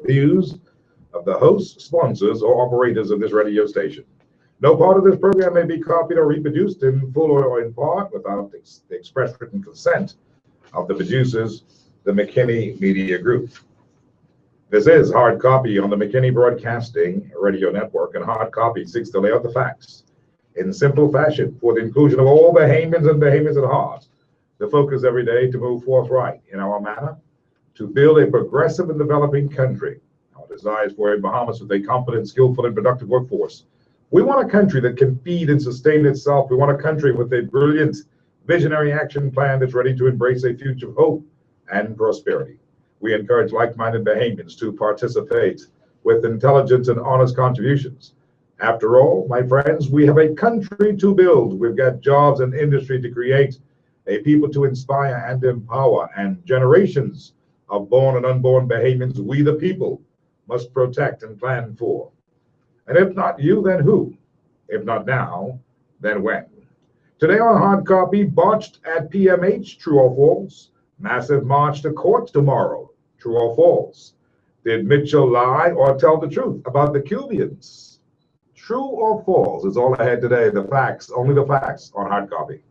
views of the hosts, sponsors, or operators of this radio station. No part of this program may be copied or reproduced in full or in part without the express written consent of the producers, the McKinney Media Group. This is Hard Copy on the McKinney Broadcasting Radio Network, and Hard Copy seeks to lay out the facts in simple fashion for the inclusion of all Bahamians and Bahamians at heart. The focus every day to move forthright in our manner to build a progressive and developing country. Our desire is for a Bahamas with a competent, skillful, and productive workforce. We want a country that can feed and sustain itself. We want a country with a brilliant, visionary action plan that's ready to embrace a future of hope and prosperity. We encourage like-minded Bahamians to participate with intelligence and honest contributions. After all, my friends, we have a country to build. We've got jobs and industry to create, a people to inspire and empower, and generations of born and unborn Bahamians we the people must protect and plan for. And if not you, then who? If not now, then when? Today on Hard Copy, botched at PMH, true or false? Massive march to court tomorrow, true or false? Did Mitchell lie or tell the truth about the Cubians? True or false is all I had today. The facts, only the facts on Hard Copy.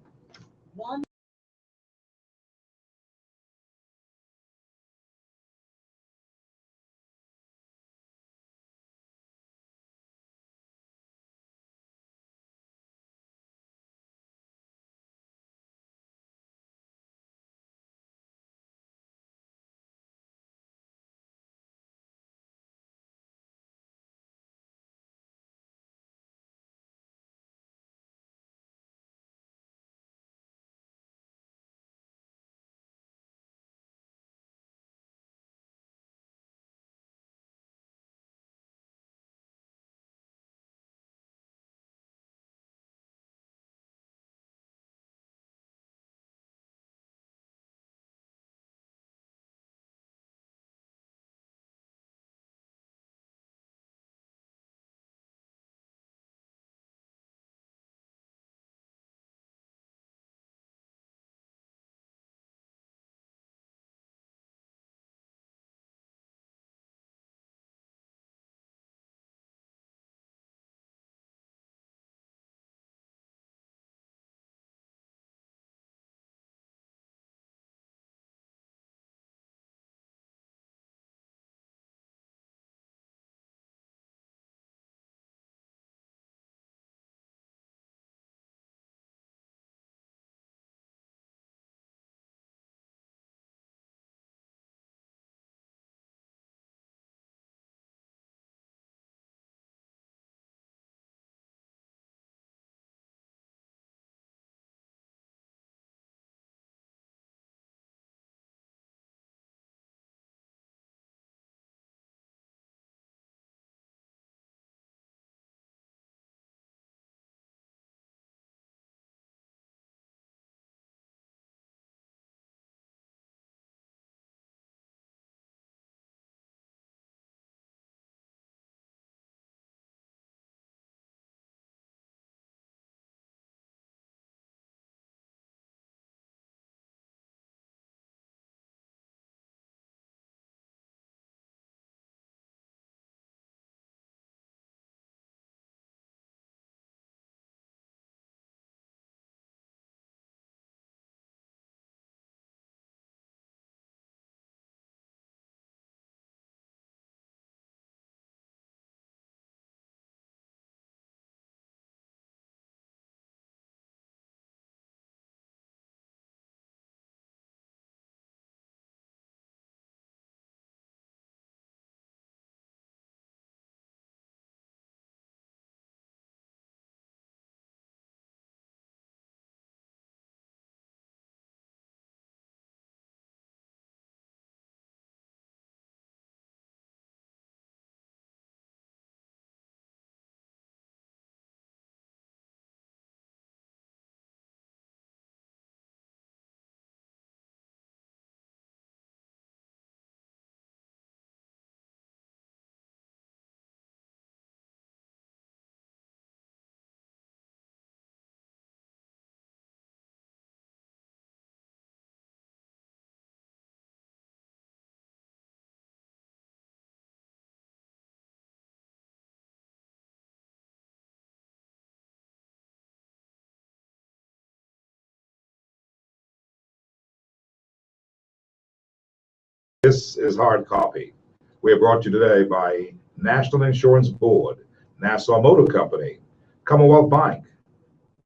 This is Hard Copy. We are brought to you today by National Insurance Board, Nassau Motor Company, Commonwealth Bank,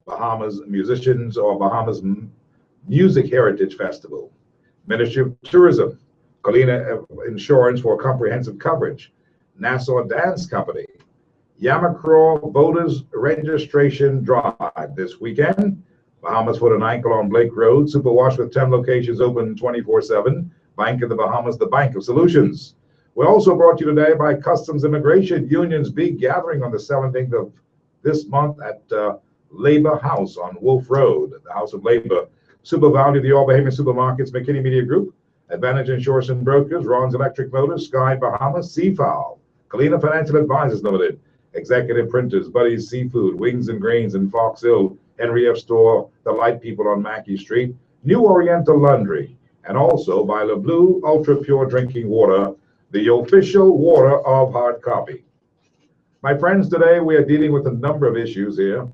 Bahamas Musicians or Bahamas Music Heritage Festival, Ministry of Tourism, Colina Insurance for comprehensive coverage, Nassau Dance Company, Yamacraw Voters Registration Drive this weekend, Bahamas Foot and Ankle on Blake Road, Superwash with 10 locations open 24/7, Bank of the Bahamas, the Bank of Solutions. We're also brought to you today by Customs Immigration Union's big gathering on the 17th of this month at Labor House on Wolf Road, the House of Labor. Super Value, the All Bahamian Supermarkets, McKinney Media Group, Advantage Insurance and Brokers, Ron's Electric Motors, Sky Bahamas, Seafowl, Kalina Financial Advisors Limited, Executive Printers, Buddy's Seafood, Wings and Grains in Fox Hill, Henry F. Store, The Light People on Mackey Street, New Oriental Laundry, and also by Le Bleu Ultra Pure Drinking Water, the official water of Hard Copy. My friends, today we are dealing with a number of issues here.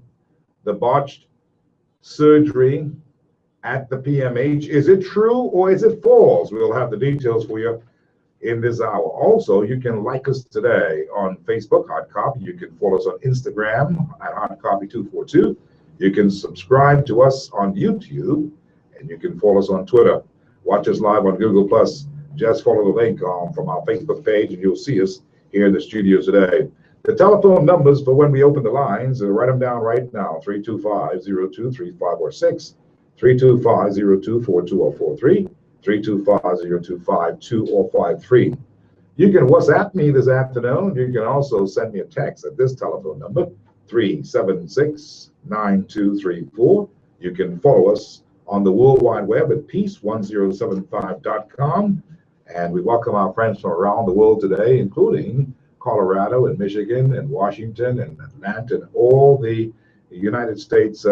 The botched surgery at the PMH. Is it true or is it false? We'll have the details for you in this hour. Also, you can like us today on Facebook, Hard Copy. You can follow us on Instagram at Hard Copy 242. You can subscribe to us on YouTube, and you can follow us on Twitter. Watch us live on Google+. Just follow the link from our Facebook page, and you'll see us here in the studio today. The telephone numbers for when we open the lines, write them down right now, 325-023546, 325-0242 or 43, 325-0252 or 53. You can WhatsApp me this afternoon. You can also send me a text at this telephone number, 376-9234. You can follow us on the World Wide Web at peace1075.com. And we welcome our friends from around the world today, including Colorado and Michigan and Washington and Atlanta and all the United States,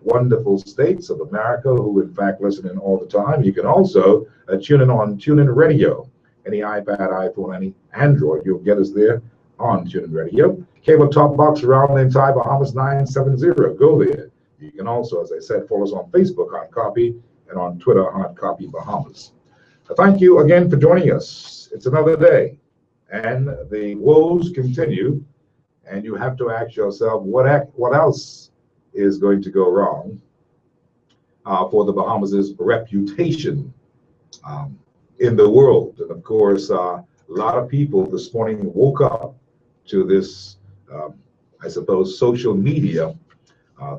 wonderful states of America who in fact listen in all the time. You can also tune in on TuneIn Radio. Any iPad, iPhone, any Android, you'll get us there on TuneIn Radio. Cable top box around the entire Bahamas 970. Go there. You can also, as I said, follow us on Facebook, Hard Copy, and on Twitter, Hard Copy Bahamas. Thank you again for joining us. It's another day, and the woes continue, and you have to ask yourself, what else is going to go wrong for the Bahamas' reputation in the world? And of course, a lot of people this morning woke up to this, I suppose, social media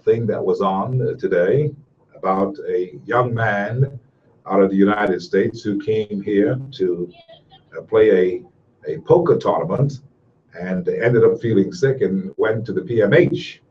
thing that was on today about a young man out of the United States who came here to play a poker tournament and ended up feeling sick and went to the PMH.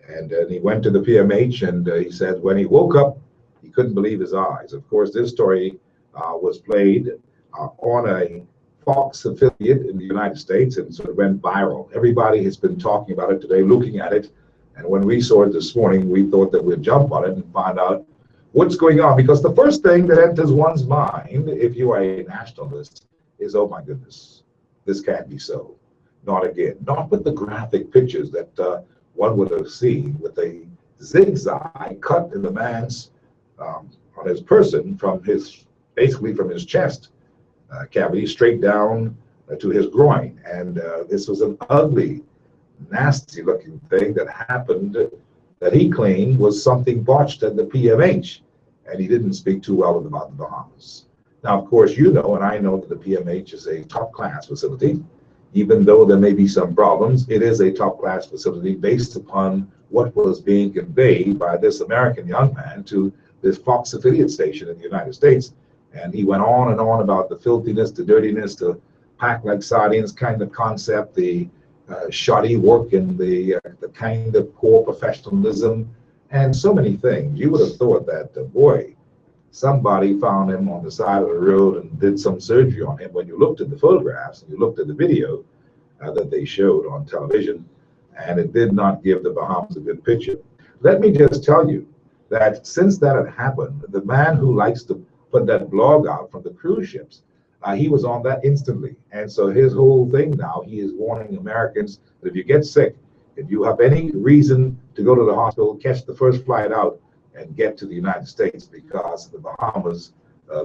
And he went to the PMH, and he said when he woke up, he couldn't believe his eyes. Of course, this story was played on a Fox affiliate in the United States, and so it went viral. Everybody has been talking about it today, looking at it. And when we saw it this morning, we thought that we'd jump on it and find out what's going on. Because the first thing that enters one's mind, if you are a nationalist, is, oh my goodness, this can't be so. Not again. Not with the graphic pictures that one would have seen with a zigzag cut in the man's, on his person from his, basically from his chest cavity straight down to his groin. And this was an ugly, nasty looking thing that happened that he claimed was something botched at the PMH, and he didn't speak too well about the Bahamas. Now, of course, you know, and I know that the PMH is a top class facility. Even though there may be some problems, it is a top class facility based upon what was being conveyed by this American young man to this Fox affiliate station in the United States. And he went on and on about the filthiness, the dirtiness, the pack like sardines kind of concept, the shoddy work and the kind of poor professionalism, and so many things. You would have thought that, boy, somebody found him on the side of the road and did some surgery on him. When you looked at the photographs and you looked at the video that they showed on television, and it did not give the Bahamas a good picture. Let me just tell you that since that had happened, the man who likes to put that blog out from the cruise ships, he was on that instantly. And so his whole thing now, he is warning Americans that if you get sick, if you have any reason to go to the hospital, catch the first flight out and get to the United States, because the Bahamas,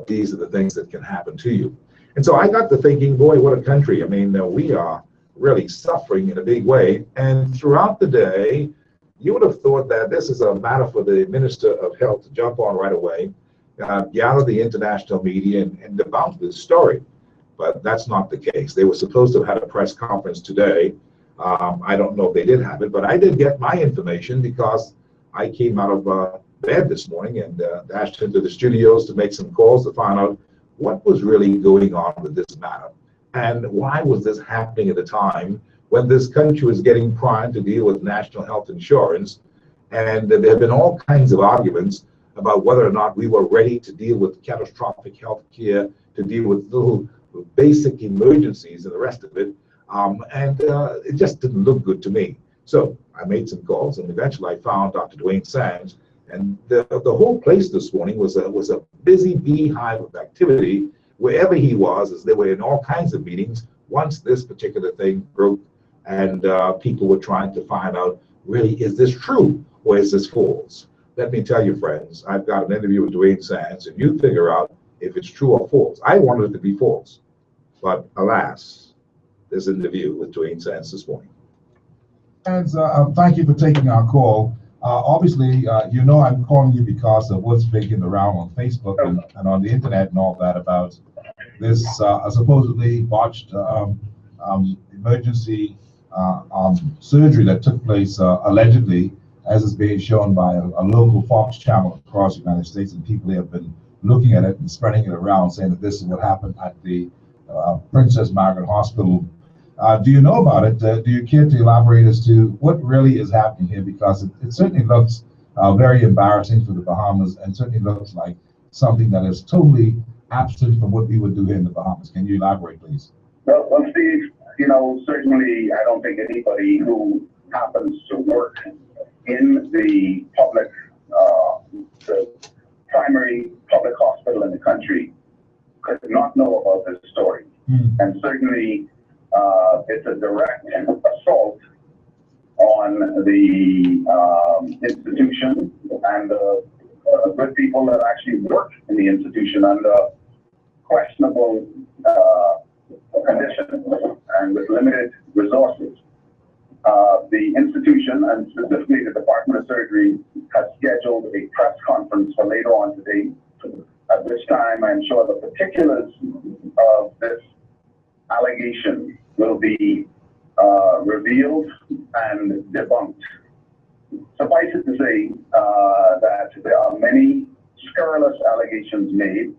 these are the things that can happen to you. And so I got to thinking, boy, what a country. I mean, we are really suffering in a big way. And throughout the day, you would have thought that this is a matter for the Minister of Health to jump on right away, gather the international media and debunk this story. But that's not the case. They were supposed to have had a press conference today. I don't know if they did have it, but I did get my information because I came out of bed this morning and dashed into the studios to make some calls to find out what was really going on with this matter and why was this happening at a time when this country was getting primed to deal with national health insurance. And there have been all kinds of arguments about whether or not we were ready to deal with catastrophic health care, to deal with little basic emergencies and the rest of it. It just didn't look good to me. So I made some calls and eventually I found Dr. Dwayne Sands. And the whole place this morning was a busy beehive of activity wherever he was, as they were in all kinds of meetings once this particular thing broke. And people were trying to find out, really, is this true or is this false? Let me tell you, friends, I've got an interview with Dwayne Sands, and you figure out if it's true or false. I wanted it to be false, but alas, this interview with Dwayne Sands this morning. Sands, thank you for taking our call. Obviously, you know I'm calling you because of what's making the round on Facebook and on the internet and all that about this supposedly botched emergency surgery that took place allegedly, as is being shown by a local Fox channel across the United States, and people have been looking at it and spreading it around, saying that this is what happened at the Princess Margaret Hospital. Do you know about it? Do you care to elaborate as to what really is happening here? Because it certainly looks very embarrassing for the Bahamas, and certainly looks like something that is totally absent from what we would do here in the Bahamas. Can you elaborate, please? Well, Steve, certainly I don't think anybody who happens to work in the public, the primary public hospital in the country could not know about this story. And certainly it's a direct assault on the institution and the good people that actually work in the institution under questionable conditions and with limited resources. The institution, and specifically the Department of Surgery, has scheduled a press conference for later on today, at which time I'm sure the particulars of this allegation will be revealed and debunked. Suffice it to say that there are many scurrilous allegations made,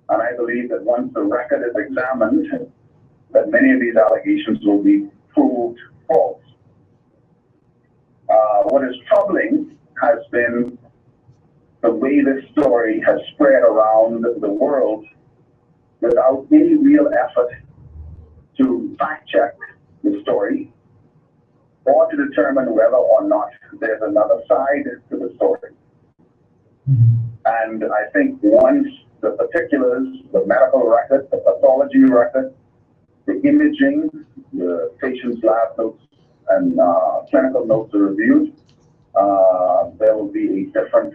and I believe that once the record is examined, that many of these allegations will be proved false. What is troubling has been the way this story has spread around the world without any real effort to fact check the story or to determine whether or not there's another side to the story. And I think once the particulars, the medical record, the pathology record, the imaging, the patient's lab notes, and clinical notes are reviewed, there will be a different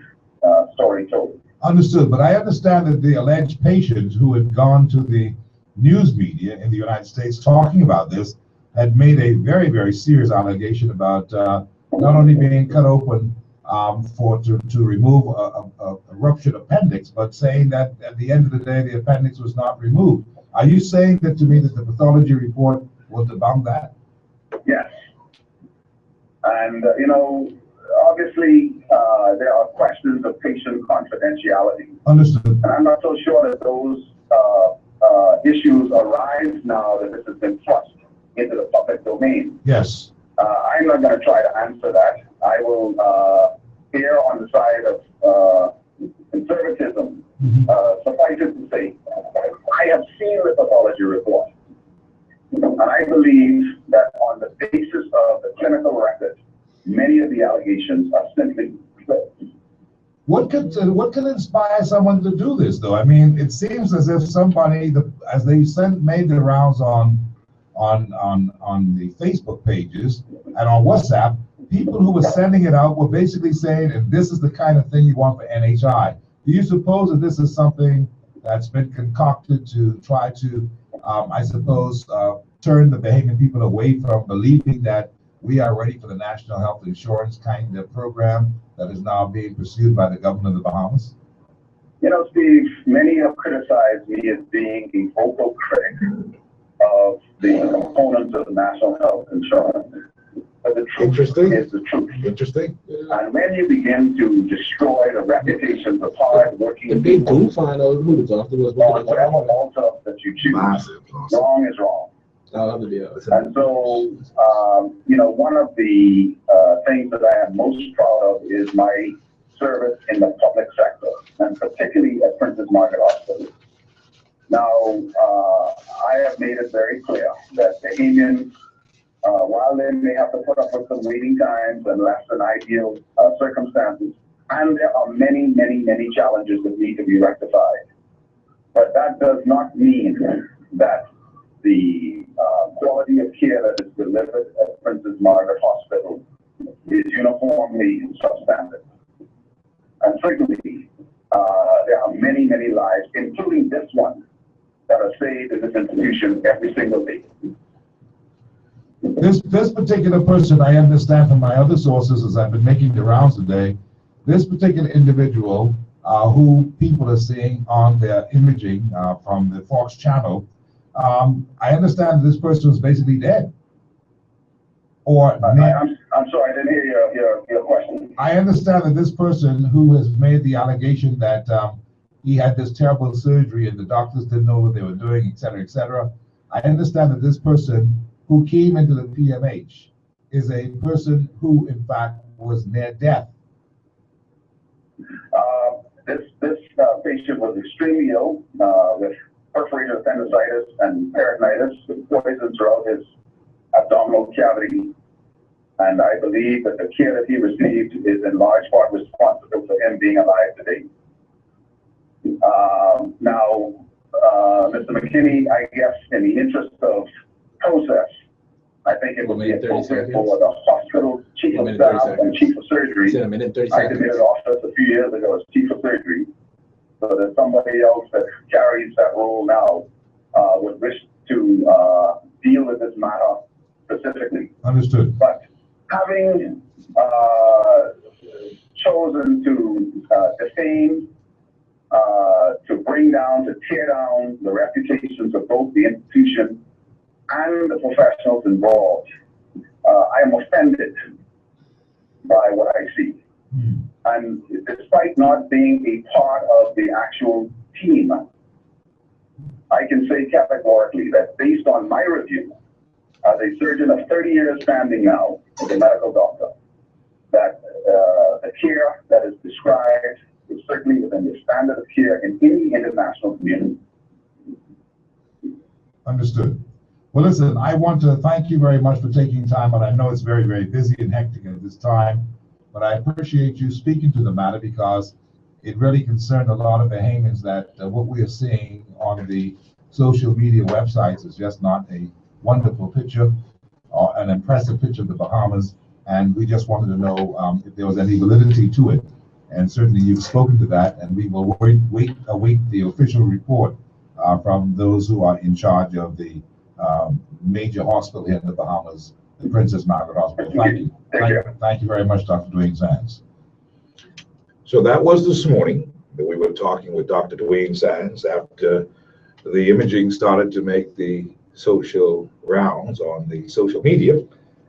story told. Understood, but I understand that the alleged patient who had gone to the news media in the United States talking about this had made a very, very serious allegation about not only being cut open to remove a ruptured appendix, but saying that at the end of the day the appendix was not removed. Are you saying that to me that the pathology report will debunk that? Yes. And, obviously, there are questions of patient confidentiality. Understood. And I'm not so sure that those issues arise now that this has been thrust into the public domain. Yes. I'm not going to try to answer that. I will err on the side of conservatism. Suffice it to say, I have seen the pathology report. And I believe that on the basis of the clinical record, many of the allegations are simply false. What could inspire someone to do this, though? I mean, it seems as if somebody, as they made the rounds on the Facebook pages and on WhatsApp, people who were sending it out were basically saying, and this is the kind of thing you want for NHI. Do you suppose that this is something that's been concocted to try to, I suppose, turn the Bahamian people away from believing that we are ready for the national health insurance kind of program that is now being pursued by the government of the Bahamas? You know, Steve, many have criticized me as being a vocal critic of the components of the national health insurance. But the truth is the truth. Interesting. And when you begin to destroy the reputations of hard-working people, on whatever altar that you choose, wrong is wrong. And so, you know, one of the things that I am most proud of is my service in the public sector, and particularly at Princess Margaret Hospital. Now, I have made it very clear that Bahamians, while they may have to put up with some waiting times and less than ideal circumstances, and there are many, many, many challenges that need to be rectified, but that does not mean that the quality of care that is delivered at Princess Margaret Hospital is uniformly substandard. And frequently, there are many, many lives, including this one, that are saved in this institution every single day. This particular person, I understand from my other sources as I've been making the rounds today, this particular individual who people are seeing on their imaging from the Fox channel, I understand this person is basically dead. Or I'm sorry, I didn't hear your question. I understand that this person who has made the allegation that he had this terrible surgery and the doctors didn't know what they were doing, et cetera, et cetera. I understand that this person who came into the PMH is a person who, in fact, was near death. This patient was extremely ill with perforated appendicitis and peritonitis, with poison throughout his abdominal cavity. And I believe that the care that he received is in large part responsible for him being alive today. Now, Mr. McKinney, I guess in the interest of process, I think it would be appropriate for the hospital chief of staff and chief of surgery. I committed office a few years ago as chief of surgery, so that somebody else that carries that role now would wish to deal with this matter specifically. Understood. But having chosen to defame, to bring down, to tear down the reputations of both the institution and the professionals involved, I am offended by what I see. And despite not being a part of the actual team, I can say categorically that based on my review, as a surgeon of 30 years standing now, as a medical doctor, that the care that is described is certainly within the standard of care in any international community. Understood. Well, listen, I want to thank you very much for taking time, and I know it's very, very busy and hectic at this time, but I appreciate you speaking to the matter because it really concerned a lot of Bahamians that what we are seeing on the social media websites is just not a wonderful picture or an impressive picture of the Bahamas, and we just wanted to know if there was any validity to it. And certainly you've spoken to that, and we will await the official report from those who are in charge of the major hospital here in the Bahamas, the Princess Margaret Hospital. Thank you. Thank you very much, Dr. Dwayne Sands. So that was this morning that we were talking with Dr. Dwayne Sands after the imaging started to make the social rounds on the social media,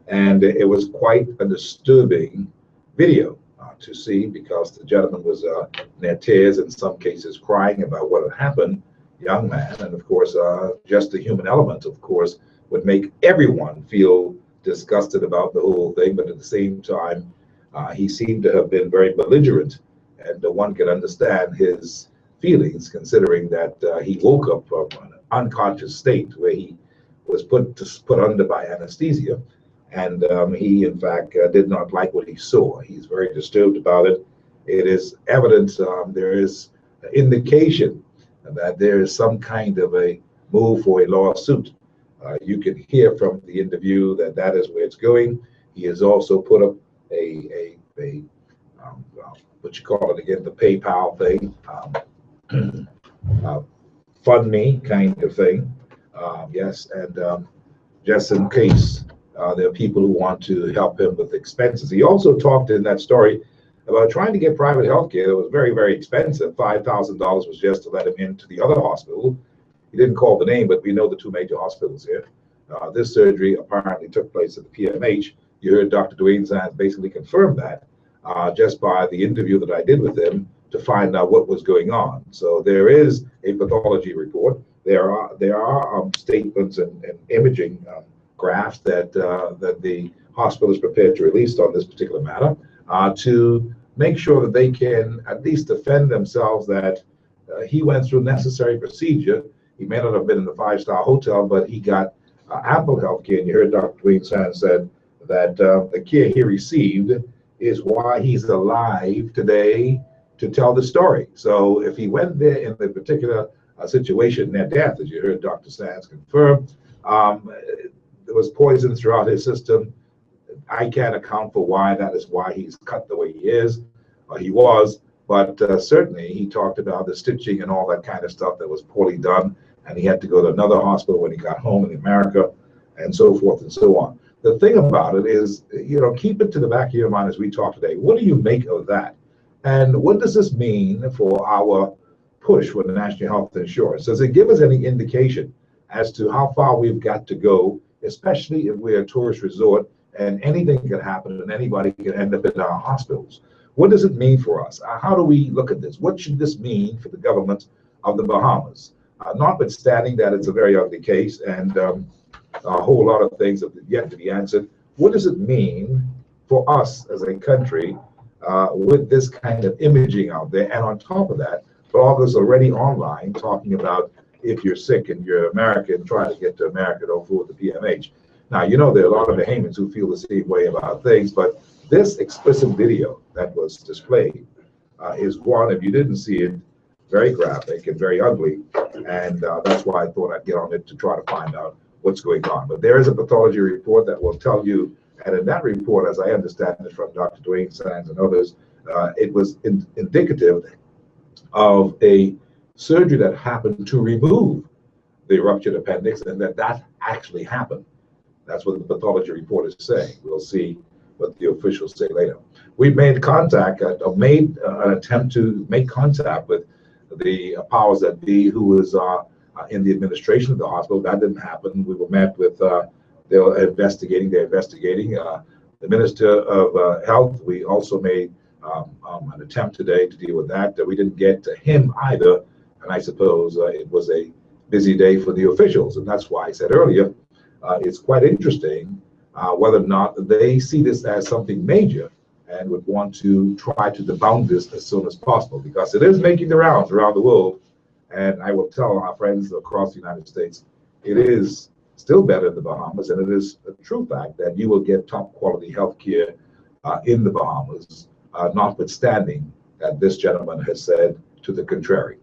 and it was quite a disturbing video to see because the gentleman was in their tears, in some cases crying about what had happened, young man, and of course just the human element, of course, would make everyone feel disgusted about the whole thing, but at the same time he seemed to have been very belligerent, and one can understand his feelings considering that he woke up from an unconscious state where he was put under by anesthesia, and he in fact did not like what he saw. He's very disturbed about it. It is evident there is indication that there is some kind of a move for a lawsuit. You can hear from the interview that that is where it's going. He has also put up a what you call it again, the PayPal thing, fund me kind of thing. Yes, and just in case there are people who want to help him with expenses. He also talked in that story about trying to get private health care. It was very, very expensive. $5,000 was just to let him into the other hospital. He didn't call the name, but we know the two major hospitals here. This surgery apparently took place at the PMH. You heard Dr. Dwayne Sands basically confirm that just by the interview that I did with him to find out what was going on. So there is a pathology report. There are statements and imaging graphs that the hospital is prepared to release on this particular matter to make sure that they can at least defend themselves that he went through necessary procedure. He may not have been in a five-star hotel, but he got ample health care. And you heard Dr. Dwayne Sands said that the care he received is why he's alive today to tell the story. So if he went there in the particular situation near death, as you heard Dr. Sands confirm, there was poison throughout his system. I can't account for why that is why he's cut the way he is, or he was, but certainly he talked about the stitching and all that kind of stuff that was poorly done, and he had to go to another hospital when he got home in America, and so forth and so on. The thing about it is, keep it to the back of your mind as we talk today. What do you make of that? And what does this mean for our push for the national health insurance? Does it give us any indication as to how far we've got to go, especially if we're a tourist resort and anything can happen and anybody can end up in our hospitals? What does it mean for us? How do we look at this? What should this mean for the government of the Bahamas? Notwithstanding that it's a very ugly case and a whole lot of things have yet to be answered, what does it mean for us as a country with this kind of imaging out there? And on top of that, bloggers already online talking about if you're sick and you're American, try to get to America, don't fool with the PMH. Now, there are a lot of Bahamians who feel the same way about things, but this explicit video that was displayed is one, if you didn't see it, very graphic and very ugly, and that's why I thought I'd get on it to try to find out what's going on. But there is a pathology report that will tell you, and in that report, as I understand it from Dr. Dwayne Sands and others, it was indicative of a surgery that happened to remove the ruptured appendix, and that actually happened. That's what the pathology report is saying. We'll see what the officials say later. We've made contact, made an attempt to make contact with the powers that be who was in the administration of the hospital. That didn't happen. We were met with, they're investigating. The Minister of Health, we also made an attempt today to deal with that. We didn't get to him either, and I suppose it was a busy day for the officials, and that's why I said earlier, it's quite interesting whether or not they see this as something major and would want to try to debunk this as soon as possible, because it is making the rounds around the world. And I will tell our friends across the United States, it is still better in the Bahamas, and it is a true fact that you will get top quality health care in the Bahamas, notwithstanding that this gentleman has said to the contrary.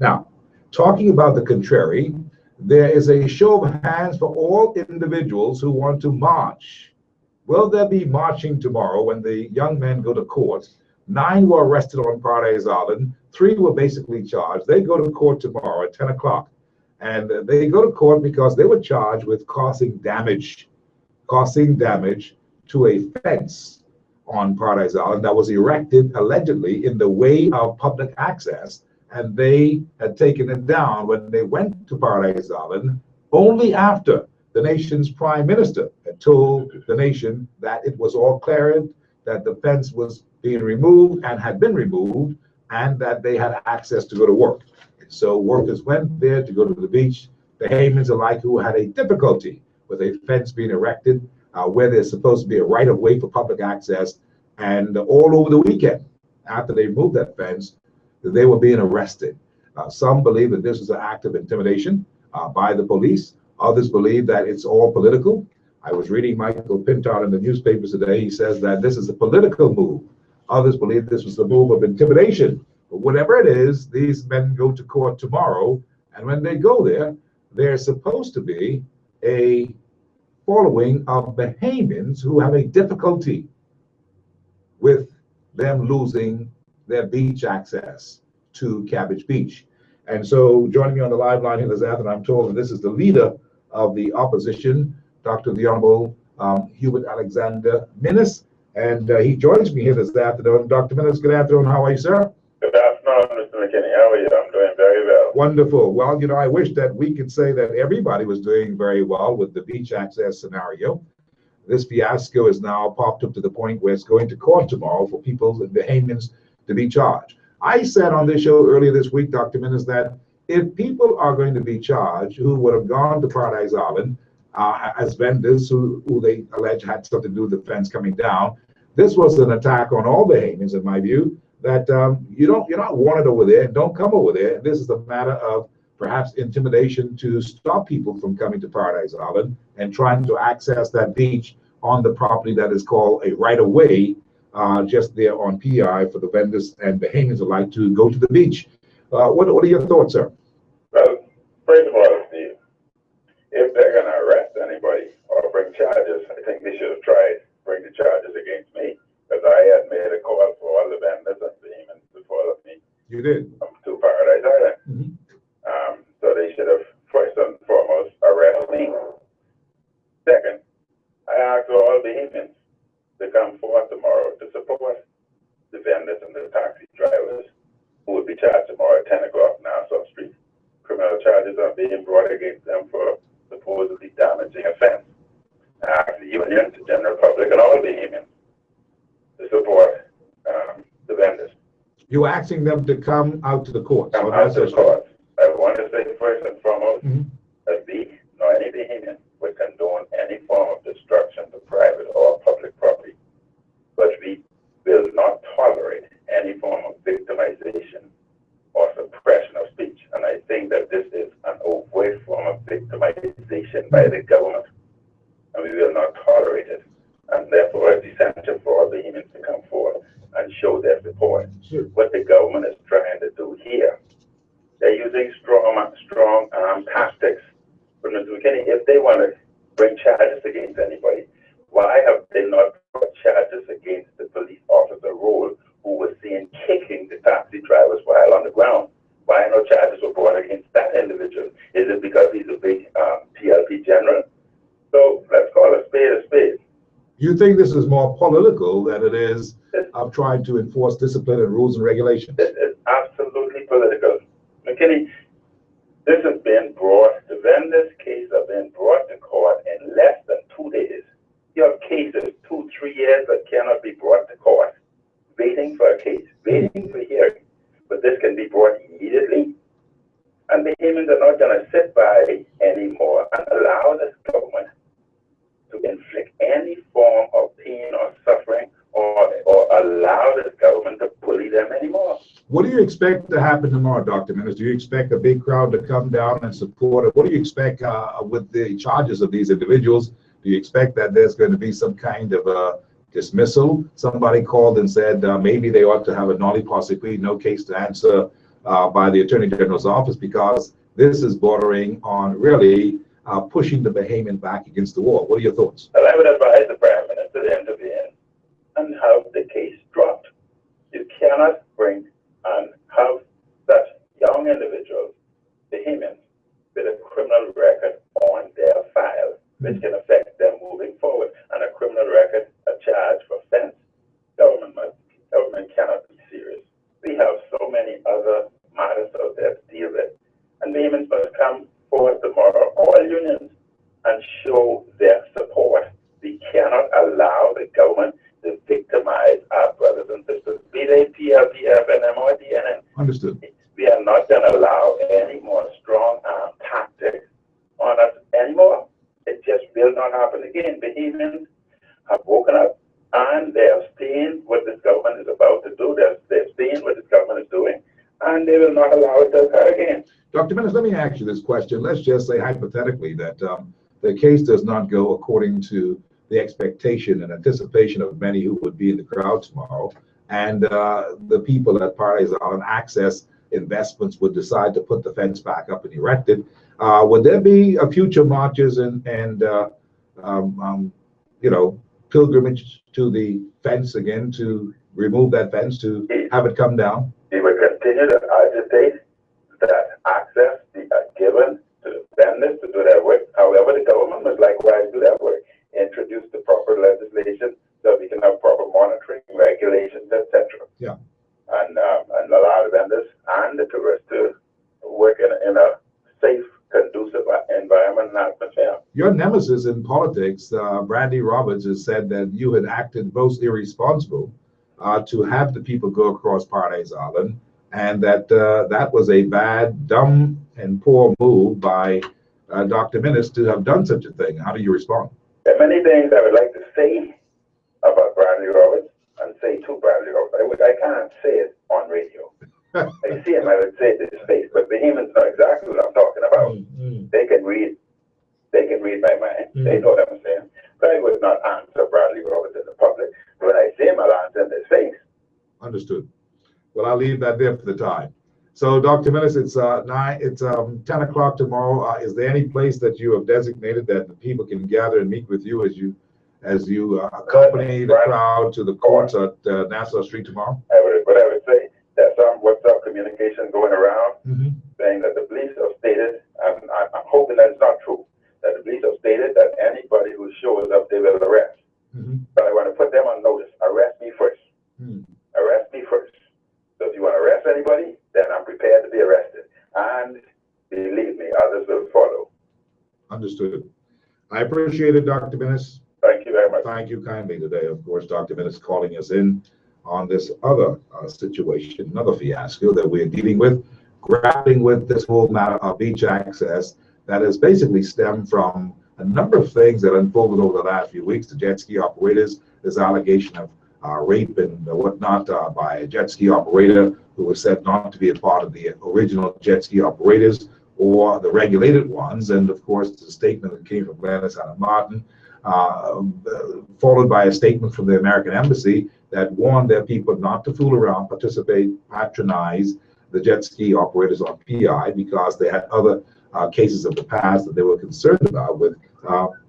Now, talking about the contrary, there is a show of hands for all individuals who want to march. Will there be marching tomorrow when the young men go to court? 9 were arrested on Paradise Island. 3 were basically charged. They go to court tomorrow at 10 o'clock. And they go to court because they were charged with causing damage to a fence on Paradise Island that was erected allegedly in the way of public access. And they had taken it down when they went to Paradise Island only after the nation's prime minister had told the nation that it was all cleared, that the fence was being removed and had been removed, and that they had access to go to work. And so workers went there to go to the beach. Bahamians alike who had a difficulty with a fence being erected where there's supposed to be a right of way for public access, and all over the weekend after they removed that fence, they were being arrested. Some believe that this was an act of intimidation by the police. Others believe that it's all political. I was reading Michael Pintard in the newspapers today. He says that this is a political move. Others believe this was the move of intimidation. But whatever it is, these men go to court tomorrow. And when they go there, there's supposed to be a following of Bahamians who have a difficulty with them losing their beach access to Cabbage Beach. And so joining me on the live line here this afternoon, I'm told that this is the leader of the opposition, Dr. the Honorable Hubert Alexander Minnis, and he joins me here this afternoon. Dr. Minnis, good afternoon. How are you, sir? Good afternoon, Mr. McKinney. How are you? I'm doing very well. Wonderful. Well, I wish that we could say that everybody was doing very well with the beach access scenario. This fiasco is now popped up to the point where it's going to court tomorrow for people in Bahamians to be charged. I said on this show earlier this week, Dr. Minnis, that if people are going to be charged who would have gone to Paradise Island as vendors who they allege had something to do with the fence coming down, this was an attack on all Bahamians, in my view, that you're not wanted over there, don't come over there. This is a matter of perhaps intimidation to stop people from coming to Paradise Island and trying to access that beach on the property that is called a right-of-way just there on PI for the vendors and Bahamians alike to go to the beach. What are your thoughts, sir? Well, first of all, Steve, if they're going to arrest anybody or bring charges, I think they should have tried to bring the charges against me, because I had made a call for all the vendors and Bahamians to follow me. You did. To Paradise Island. Mm-hmm. So they should have first and foremost arrested me. Second, I asked all Bahamians to come forth tomorrow to support the vendors and the taxi drivers who would be charged tomorrow at 10 o'clock Nassau Street. Criminal charges are being brought against them for supposedly damaging a fence. I asked the union, the general public, and all Bahamians to support the vendors. You're asking them to come out to the courts. Come out to the courts. I want to say first and foremost Mm-hmm. that we, nor any Bahamian, would condone any form of destruction to private or public property. But we will not tolerate any form of victimization or suppression of speech. And I think that this is an overt form of victimization by the government. And we will not tolerate it. And therefore, it's essential for all Bahamians to come forward and show their support. Sure. What the government is trying to do here, they're using strong tactics. But Mr. McKinney, if they want to bring charges against anybody, why have they not brought charges against the police officer Roll, who was seen kicking the taxi drivers while on the ground? Why no charges were brought against that individual? Is it because he's a big PLP general? So let's call a spade a spade. You think this is more political than it is of trying to enforce discipline and rules and regulations? It is absolutely political. McKinney, this has been brought, the vendors case has been brought to court in less than 2 days. You have cases 2-3 years that cannot be brought to court, waiting for a case, waiting for hearing. But this can be brought immediately, and the Bahamians are not going to sit by anymore and allow this government to inflict any form of pain or suffering or allow this government to bully them anymore. What do you expect to happen tomorrow, Dr. Minnis? Do you expect a big crowd to come down and support it? What do you expect with the charges of these individuals? Do you expect that there's going to be some kind of dismissal? Somebody called and said maybe they ought to have a nolli prosequi, no case to answer by the Attorney General's office, because this is bordering on really pushing the Bahamian back against the wall. What are your thoughts? Well, I would advise the Prime Minister to intervene and have the case dropped. You cannot bring and have such young individuals, Bahamians, with a criminal record on their file, which can affect them moving forward. And a criminal record, a charge for offense, government cannot be serious. We have so many other matters out there to deal with. And Bahamians must come forward tomorrow, all unions, and show their support. We cannot allow the government to victimize our brothers and sisters, be they PLPF and MRDNN. Understood. We are not going to allow any more strong arm tactics on us anymore. It just will not happen again. Bahamians have woken up and they have seen what this government is about to do. They've seen what this government is doing, and they will not allow it to occur again. Dr. Minnis, let me ask you this question. Let's just say hypothetically that the case does not go according to the expectation and anticipation of many who would be in the crowd tomorrow, and the people at Paradise Island Access Investments would decide to put the fence back up and erect it. Would there be future marches and pilgrimage to the fence again to remove that fence, to have it come down? We will continue to agitate that access be given to the vendors to do their work. However, the government must likewise do their work, introduce the proper legislation so we can have proper monitoring, regulations, etc. Yeah. And allow the vendors and the tourists to work in a safe, conducive environment and atmosphere. Your nemesis in politics, Brandy Roberts, has said that you had acted most irresponsible to have the people go across Paradise Island, and that that was a bad, dumb, and poor move by Dr. Minnis to have done such a thing. How do you respond? There are many things I would like to say about Brandy Roberts and say to Brandy Roberts. I can't say it on radio. I see him, I would say it to his face, but Bahamians know exactly what I'm talking about. They can read my mind. They know what I'm saying. But I would not answer Bradley Roberts in the public. But when I see him, I'll answer in his face. Understood. Well, I'll leave that there for the time. So, Dr. Minnis, it's 10 o'clock tomorrow. Is there any place that you have designated that the people can gather and meet with you as you accompany the crowd to the courts at Nassau Street tomorrow? What I would say, there's some WhatsApp communication going around saying that the police have stated, and I'm hoping that it's not true, that the police have stated that anybody who shows up, they will arrest. But I want to put them on notice. Arrest me first. Arrest me first. So if you want to arrest anybody, then I'm prepared to be arrested. And believe me, others will follow. Understood. I appreciate it, Dr. Minnis. Thank you very much. Thank you kindly today. Of course, Dr. Minnis calling us in on this other situation, another fiasco that we're dealing with, grappling with this whole matter of beach access that has basically stemmed from a number of things that unfolded over the last few weeks. The jet ski operators, this allegation of rape and whatnot by a jet ski operator who was said not to be a part of the original jet ski operators or the regulated ones. And of course, the statement that came from Gladys Anna Martin, followed by a statement from the American Embassy that warned their people not to fool around, participate, patronize the jet ski operators on PI because they had other cases of the past that they were concerned about, with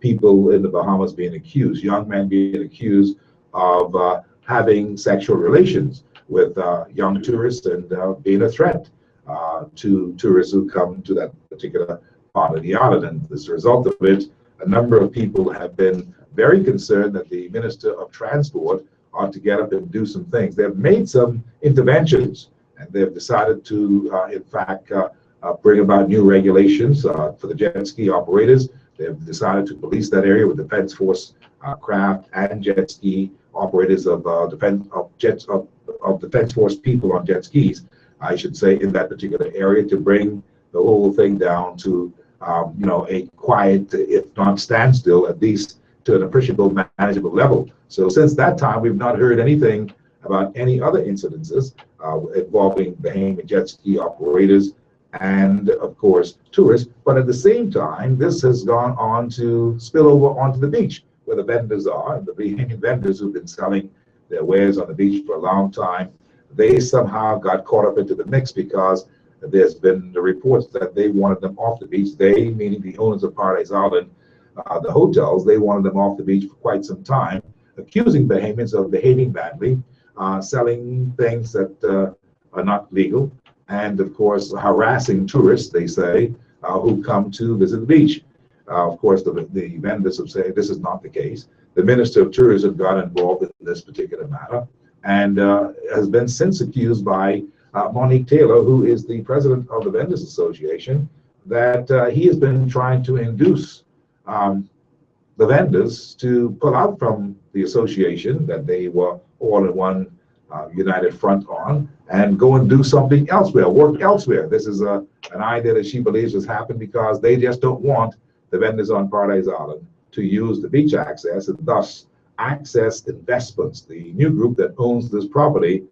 people in the Bahamas being accused, young men being accused of having sexual relations with young tourists and being a threat to tourists who come to that particular part of the island. And as a result of it, a number of people have been very concerned that the Minister of Transport ought to get up and do some things. They've made some interventions, and they've decided to, in fact, bring about new regulations for the jet ski operators. They've decided to police that area with Defense Force craft and jet ski operators of Defense Force people on jet skis, I should say, in that particular area, to bring the whole thing down to a quiet, if not standstill, at least to an appreciable, manageable level. So since that time, we've not heard anything about any other incidences involving Bahamian jet ski operators and, of course, tourists. But at the same time, this has gone on to spill over onto the beach, where the vendors are, the Bahamian vendors who've been selling their wares on the beach for a long time. They somehow got caught up into the mix because there's been the reports that they wanted them off the beach. They, meaning the owners of Paradise Island, the hotels, they wanted them off the beach for quite some time, accusing Bahamians of behaving badly, selling things that are not legal, and of course harassing tourists, they say, who come to visit the beach. Of course, the vendors have said this is not the case. The Minister of Tourism got involved in this particular matter and has been since accused by Monique Taylor, who is the president of the Vendors Association, that he has been trying to induce the vendors to pull out from the association that they were all in one united front on, and go and do something elsewhere, work elsewhere. This is an idea that she believes has happened because they just don't want the vendors on Paradise Island to use the beach access and thus access investments. The new group that owns this property,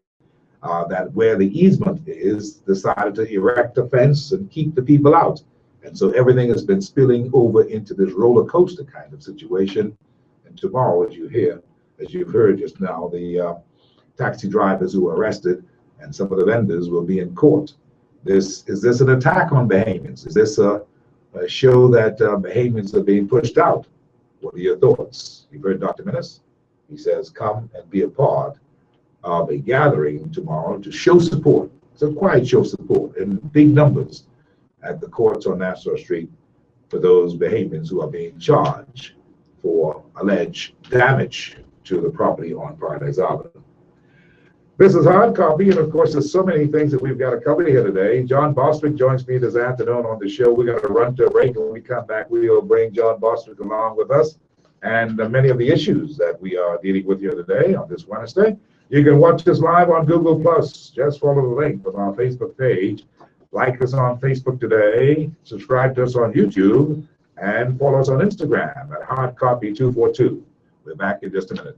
that where the easement is, decided to erect a fence and keep the people out. And so everything has been spilling over into this roller coaster kind of situation. And tomorrow, as you've heard just now, the taxi drivers who were arrested and some of the vendors will be in court. Is this an attack on Bahamians? Is this a show that Bahamians are being pushed out? What are your thoughts? You've heard Dr. Minnis. He says, come and be a part of a gathering tomorrow to show support So quiet show support in big numbers at the courts on Nassau Street for those behaviors who are being charged for alleged damage to the property on Paradise Island. This is Hard Copy, and of course, there's so many things that we've got to cover here today. John Bostwick joins me this afternoon on the show. We're going to run to a break, and when we come back, we will bring John Bostwick along with us and many of the issues that we are dealing with here today on this Wednesday. You can watch us live on Google+. Just follow the link on our Facebook page. Like us on Facebook today, subscribe to us on YouTube, and follow us on Instagram at HardCopy242. We're back in just a minute.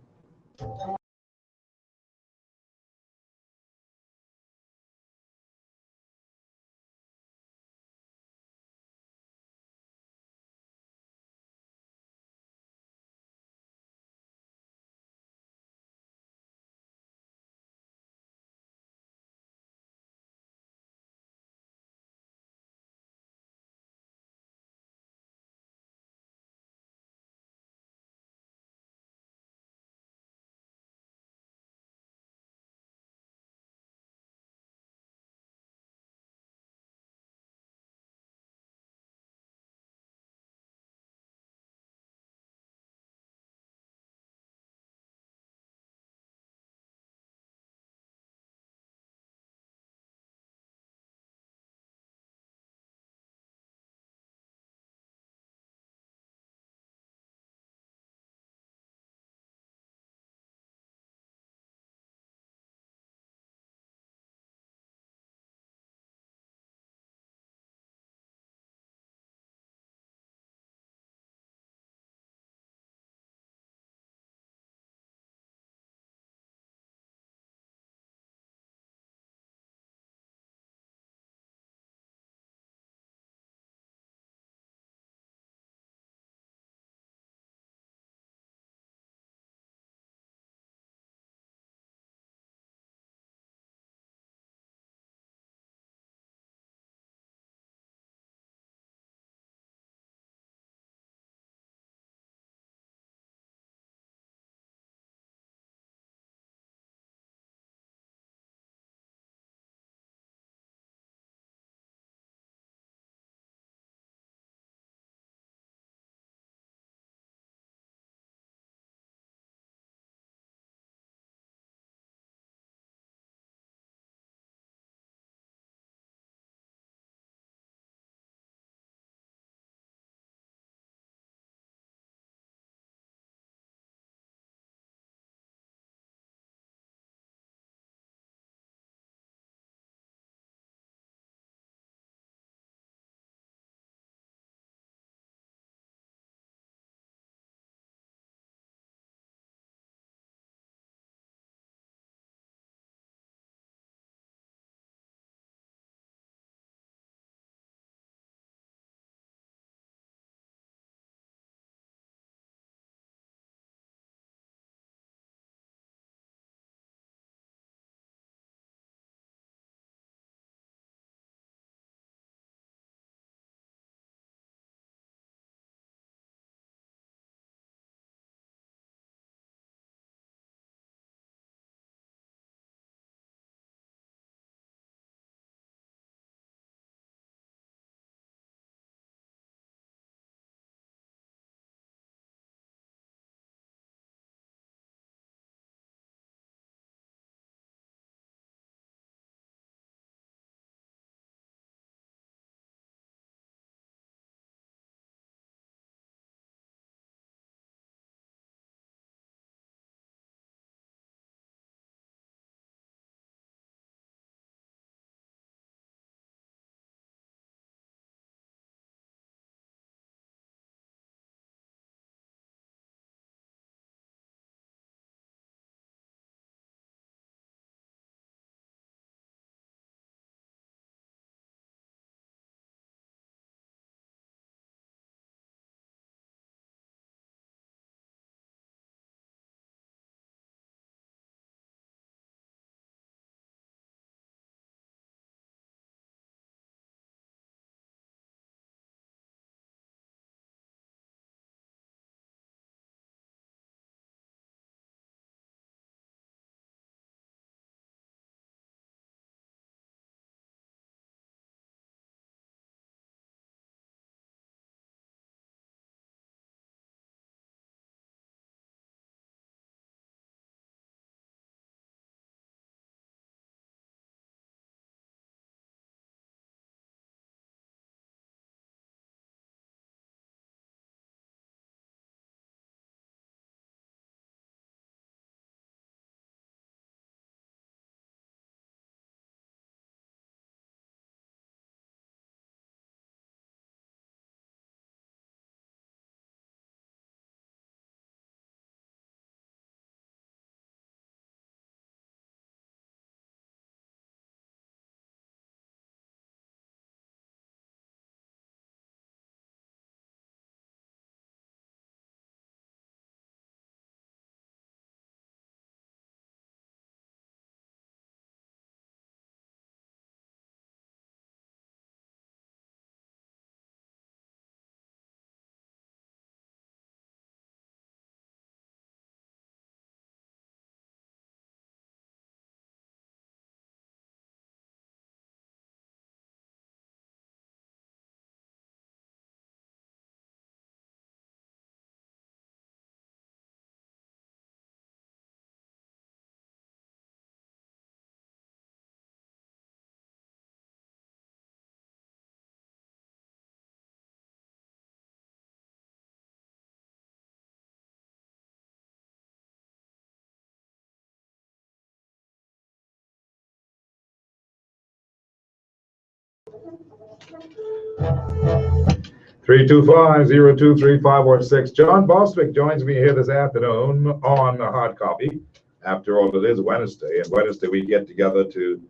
(325) John Bostwick joins me here this afternoon on Hard Copy. After all, it is Wednesday, and Wednesday we get together to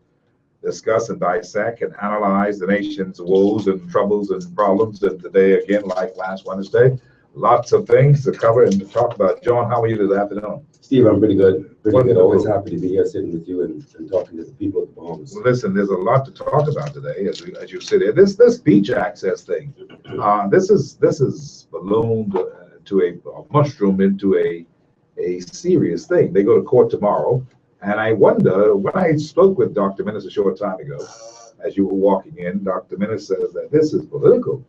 discuss and dissect and analyze the nation's woes and troubles and problems. And today, again, like last Wednesday, lots of things to cover and to talk about. John, how are you this afternoon? Steve, I'm pretty good. Pretty good. Wonderful. Always happy to be here sitting with you and talking to the people of the Bahamas. Well, listen, there's a lot to talk about today as you sit here. This beach access thing, this is ballooned to a mushroom into a serious thing. They go to court tomorrow, and I wonder, when I spoke with Dr. Minnis a short time ago, as you were walking in, Dr. Minnis says that this is political.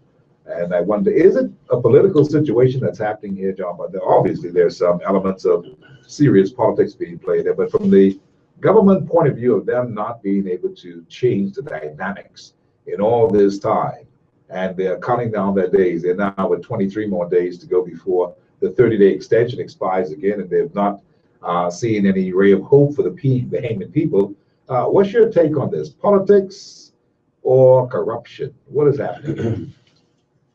And I wonder, is it a political situation that's happening here, John? But obviously there's some elements of serious politics being played there. But from the government point of view of them not being able to change the dynamics in all this time, and they're counting down their days. They're now with 23 more days to go before the 30-day extension expires again, and they've not seen any ray of hope for the Bahamian people. What's your take on this? Politics or corruption? What is happening?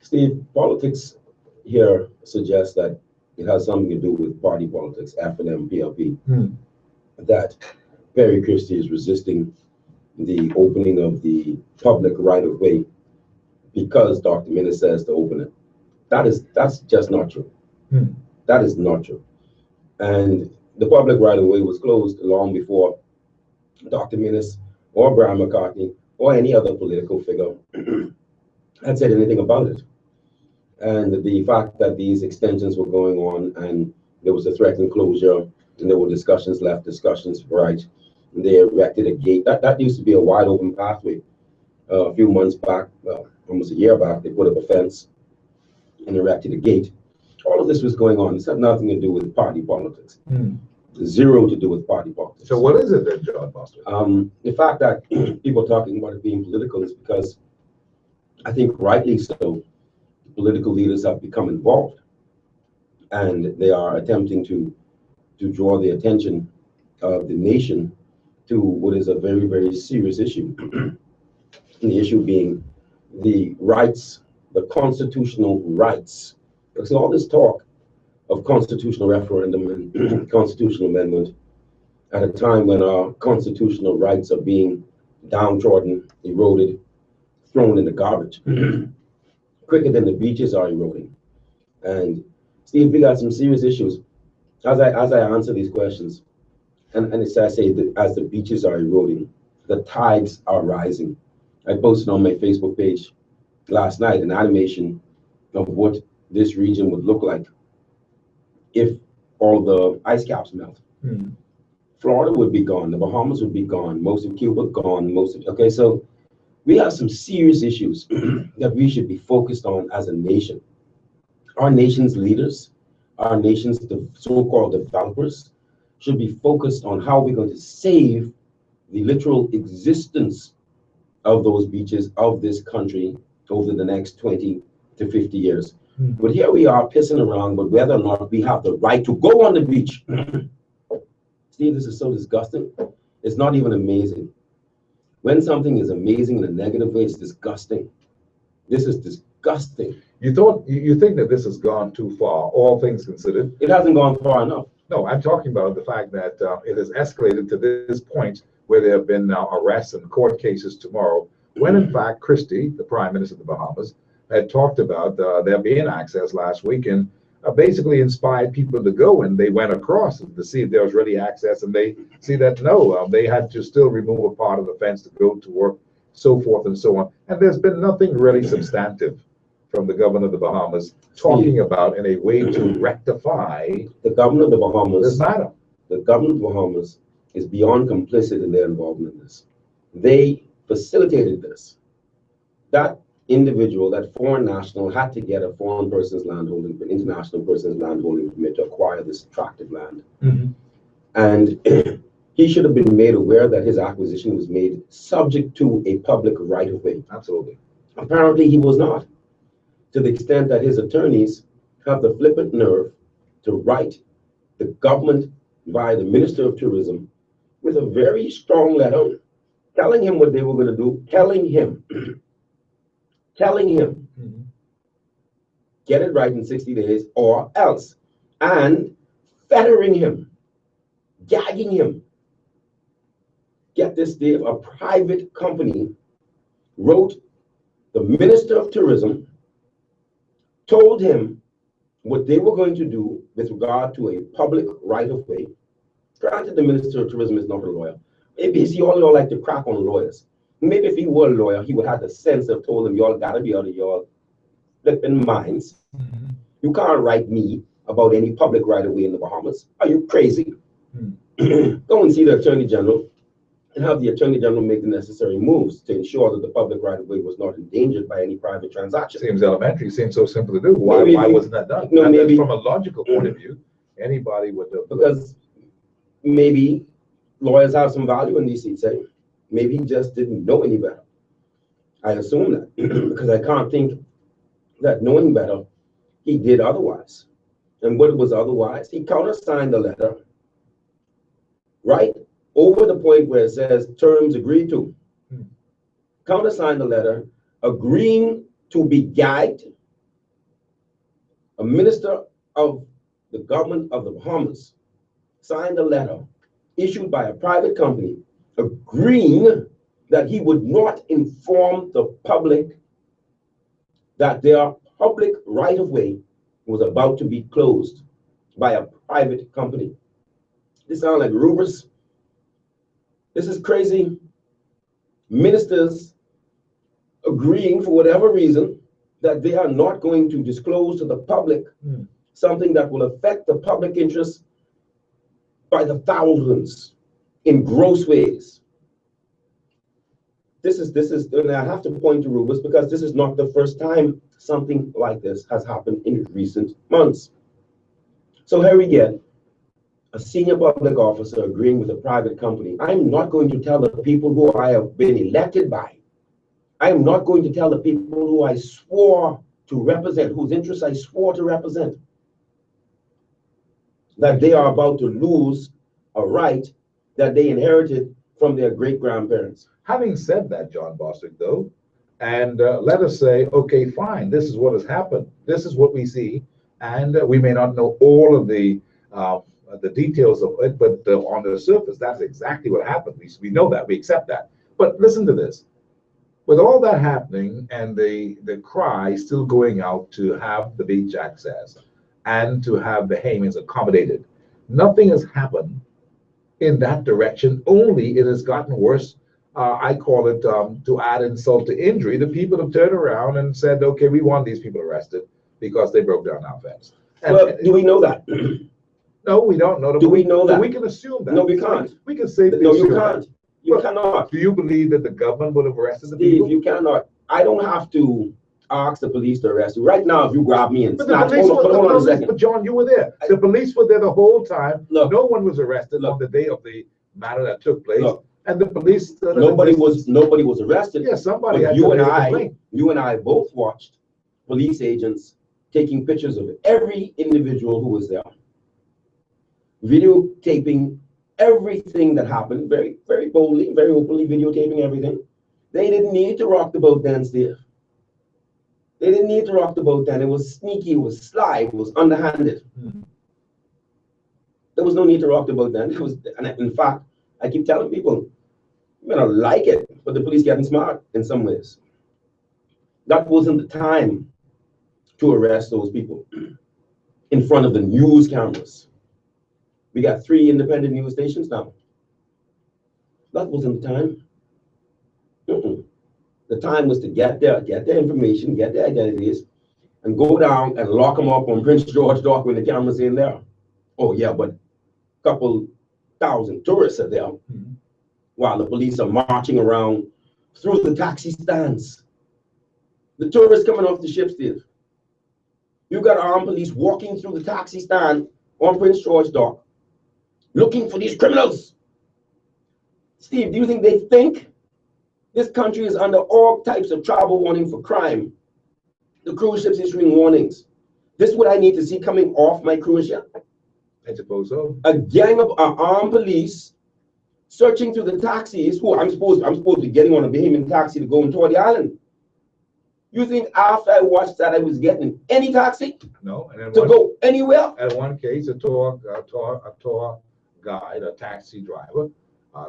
Steve, politics here suggests that it has something to do with party politics, F&M, PLP. That Perry Christie is resisting the opening of the public right-of-way because Dr. Minnis says to open it. That's just not true. That is not true. And the public right-of-way was closed long before Dr. Minnis or Brian McCartney or any other political figure had said anything about it. And the fact that these extensions were going on and there was a threatened closure and there were discussions left, discussions right, and they erected a gate. That used to be a wide open pathway. A few months back, almost a year back, they put up a fence and erected a gate. All of this was going on. This had nothing to do with party politics. Zero to do with party politics. So what is it then, John Bostwick? The fact that people are talking about it being political is because I think rightly so, political leaders have become involved and they are attempting to draw the attention of the nation to what is a very, very serious issue. And the issue being the rights, the constitutional rights. Because all this talk of constitutional referendum and constitutional amendment at a time when our constitutional rights are being downtrodden, eroded, thrown in the garbage, quicker than the beaches are eroding. And Steve, we got some serious issues. As I answer these questions, and as I say that as the beaches are eroding, the tides are rising. I posted on my Facebook page last night an animation of what this region would look like if all the ice caps melt. Florida would be gone, the Bahamas would be gone, most of Cuba gone, okay, so we have some serious issues that we should be focused on as a nation. Our nation's leaders, our nation's so-called developers should be focused on how we're going to save the literal existence of those beaches, of this country over the next 20 to 50 years. But here we are pissing around, but whether or not we have the right to go on the beach. Steve, this is so disgusting. It's not even amazing. When something is amazing in a negative way, it's disgusting. This is disgusting. You think that this has gone too far, all things considered? It hasn't gone far enough. No, I'm talking about the fact that it has escalated to this point where there have been now arrests and court cases tomorrow, when in fact Christie, the Prime Minister of the Bahamas, had talked about there being access last week and basically inspired people to go, and they went across to see if there was really access, and they see that no, they had to still remove a part of the fence to go to work, so forth and so on. And there's been nothing really substantive from the governor of the Bahamas talking about in a way to rectify the governor of the Bahamas. This matter. The governor of the Bahamas is beyond complicit in their involvement in this. They facilitated this. That individual, that foreign national, had to get a foreign person's landholding, an international person's landholding permit to acquire this tract of land. And he should have been made aware that his acquisition was made subject to a public right-of-way. Absolutely. Apparently he was not, to the extent that his attorneys have the flippant nerve to write the government via the Minister of Tourism with a very strong letter telling him what they were going to do, telling him telling him, get it right in 60 days or else, and fettering him, gagging him. Get this, Dave, a private company wrote the Minister of Tourism, told him what they were going to do with regard to a public right-of-way. Granted, the Minister of Tourism is not a lawyer. Maybe see all y'all like to crack on lawyers. Maybe if he were a lawyer, he would have the sense of told them, y'all gotta be out of your flipping minds. You can't write me about any public right-of-way in the Bahamas. Are you crazy? Go and see the Attorney General and have the Attorney General make the necessary moves to ensure that the public right-of-way was not endangered by any private transaction. Seems elementary, seems so simple to do. Why wasn't that done? No, maybe from a logical point of view, anybody would do. Because maybe lawyers have some value in these seats, eh? Maybe he just didn't know any better. I assume that because I can't think that knowing better, he did otherwise. And what was otherwise? He countersigned the letter right over the point where it says terms agreed to. Countersigned the letter, agreeing to be gagged. A minister of the government of the Bahamas signed a letter issued by a private company agreeing that he would not inform the public that their public right-of-way was about to be closed by a private company. This sounds like rumors. This is crazy. Ministers agreeing for whatever reason that they are not going to disclose to the public something that will affect the public interest by the thousands in gross ways. This is, and I have to point to rumors because this is not the first time something like this has happened in recent months. So here we get a senior public officer agreeing with a private company. I'm not going to tell the people who I have been elected by. I am not going to tell the people who I swore to represent, whose interests I swore to represent, that they are about to lose a right that they inherited from their great-grandparents. Having said that, John Bostwick, though, and let us say, okay, fine, this is what has happened. This is what we see, and we may not know all of the details of it, but on the surface, that's exactly what happened. We know that, we accept that. But listen to this. With all that happening and the cry still going out to have the beach access and to have the Haymans accommodated, nothing has happened in that direction. Only it has gotten worse. I call it to add insult to injury. The people have turned around and said, okay, we want these people arrested because they broke down our fence. And, well, do we know that? No, we don't know. Do we know that? We can assume that. No, we can't. We can say no, you can't. You cannot. Do you believe that the government would have arrested the Steve, people? you cannot. I don't have to ask the police to arrest you. Right now, if you grab me and snatch, hold on a second. But John, you were there. The police were there the whole time. Look, no one was arrested on the day of the matter that took place. Look, and the police. Nobody was arrested. Yeah, somebody. Had you and I both watched police agents taking pictures of every individual who was there, videotaping everything that happened, very, very boldly, very openly videotaping everything. They didn't need to rock the boat then, Steve. They didn't need to rock the boat then. It was sneaky, it was sly, it was underhanded. There was no need to rock the boat then. It was, and in fact, I keep telling people, you know, like it, but the police getting smart in some ways. That wasn't the time to arrest those people in front of the news cameras. We got 3 independent news stations now. That wasn't the time. The time was to get their information, get their identities, and go down and lock them up on Prince George Dock when the cameras in there. Oh yeah, but a couple thousand tourists are there while the police are marching around through the taxi stands. The tourists coming off the ship, Steve. You got armed police walking through the taxi stand on Prince George Dock, looking for these criminals. Steve, do you think they think this country is under all types of travel warning for crime? The cruise ships issuing warnings. This is what I need to see coming off my cruise ship. I suppose so. A gang of armed police searching through the taxis. Who I'm supposed to be getting on a Bahamian taxi to go and tour the island. You think after I watched that I was getting any taxi No, and then to go anywhere? at one case, a tour guide, a taxi driver,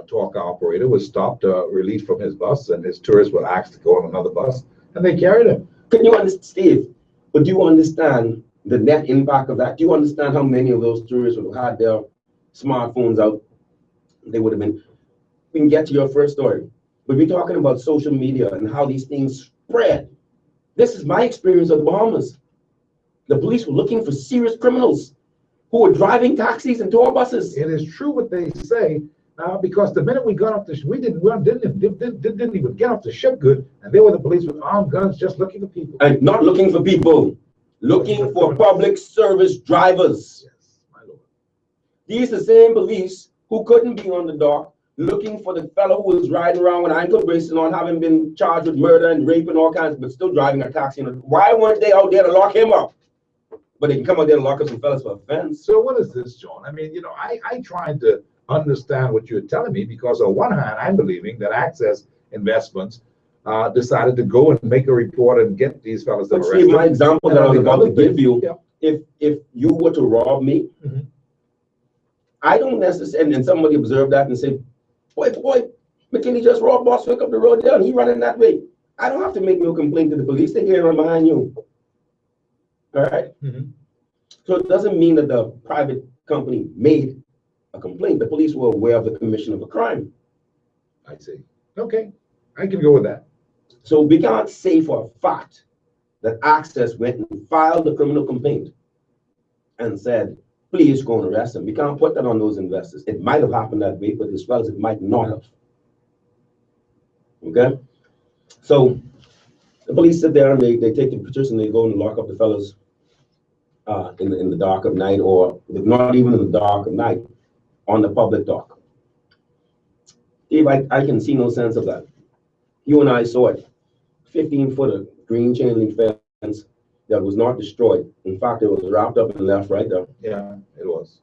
tour operator was stopped, released from his bus, and his tourists were asked to go on another bus, and they carried him. Can you understand, Steve? But do you understand the net impact of that? Do you understand how many of those tourists would have had their smartphones out? They would have been. We can get to your first story, but we're talking about social media and how these things spread. This is my experience of the Bahamas. The police were looking for serious criminals who were driving taxis and tour buses. It is true what they say, because the minute we got off the we didn't even get off the ship good, and there were the police with armed guns just looking for people. And not looking for people, looking for public service drivers. Yes, my lord. These are the same police who couldn't be on the dock looking for the fellow who was riding around with ankle bracelet on, having been charged with murder and rape and all kinds, but still driving a taxi. Why weren't they out there to lock him up? But they can come out there and lock up some fellas for offense. So what is this, John? I mean, I tried to understand what you're telling me, because on one hand, I'm believing that Access Investments decided to go and make a report and get these fellas But arrested. see, my example that I was about to give you, yeah. if you were to rob me, Mhm. I don't necessarily, and somebody observed that and say, boy, McKinney just robbed Bostwick up the road there and he running that way. I don't have to make no complaint to the police. They can't run behind you. All right? Mhm. So it doesn't mean that the private company made a complaint. The police were aware of the commission of a crime. I see. Okay, I can go with that. So we can't say for a fact that Access went and filed a criminal complaint and said, please go and arrest him. We can't put that on those investors. It might have happened that way, but as well as it might not have. Okay? So the police sit there and they take the pictures and they go and lock up the fellas in the dark of night, or not even in the dark of night, on the public dock. Steve, I can see no sense of that. You and I saw it. 15-footer green chain link fence that was not destroyed. In fact, it was wrapped up and left right there. Yeah, it was.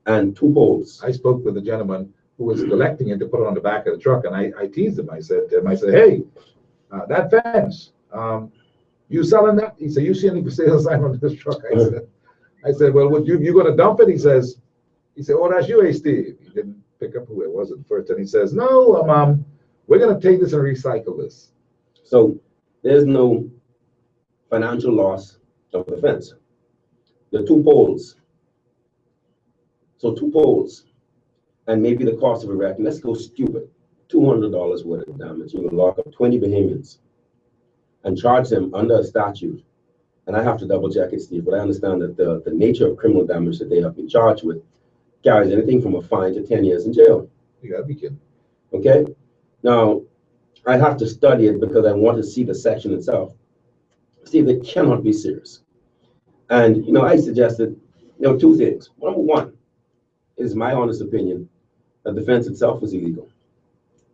And 2 poles. I spoke with a gentleman who was collecting it to put it on the back of the truck, and I teased him. I said to him, hey, that fence, you selling that? He said, you see any for sale sign on this truck? I said, well, would you going to dump it? He said, oh, that's you, Steve. He didn't pick up who it was at first. And he says, no, we're going to take this and recycle this. So there's no financial loss of the fence. The 2 poles. So 2 poles, and maybe the cost of erecting, let's go stupid, $200 worth of damage. You can lock up 20 Bahamians and charge them under a statute. And I have to double check it, Steve, but I understand that the nature of criminal damage that they have been charged with carries anything from a fine to 10 years in jail. You gotta be kidding. Okay? Now, I have to study it because I want to see the section itself. Steve, it cannot be serious. And, I suggested, 2 things. Number one, it is my honest opinion that the fence itself was illegal.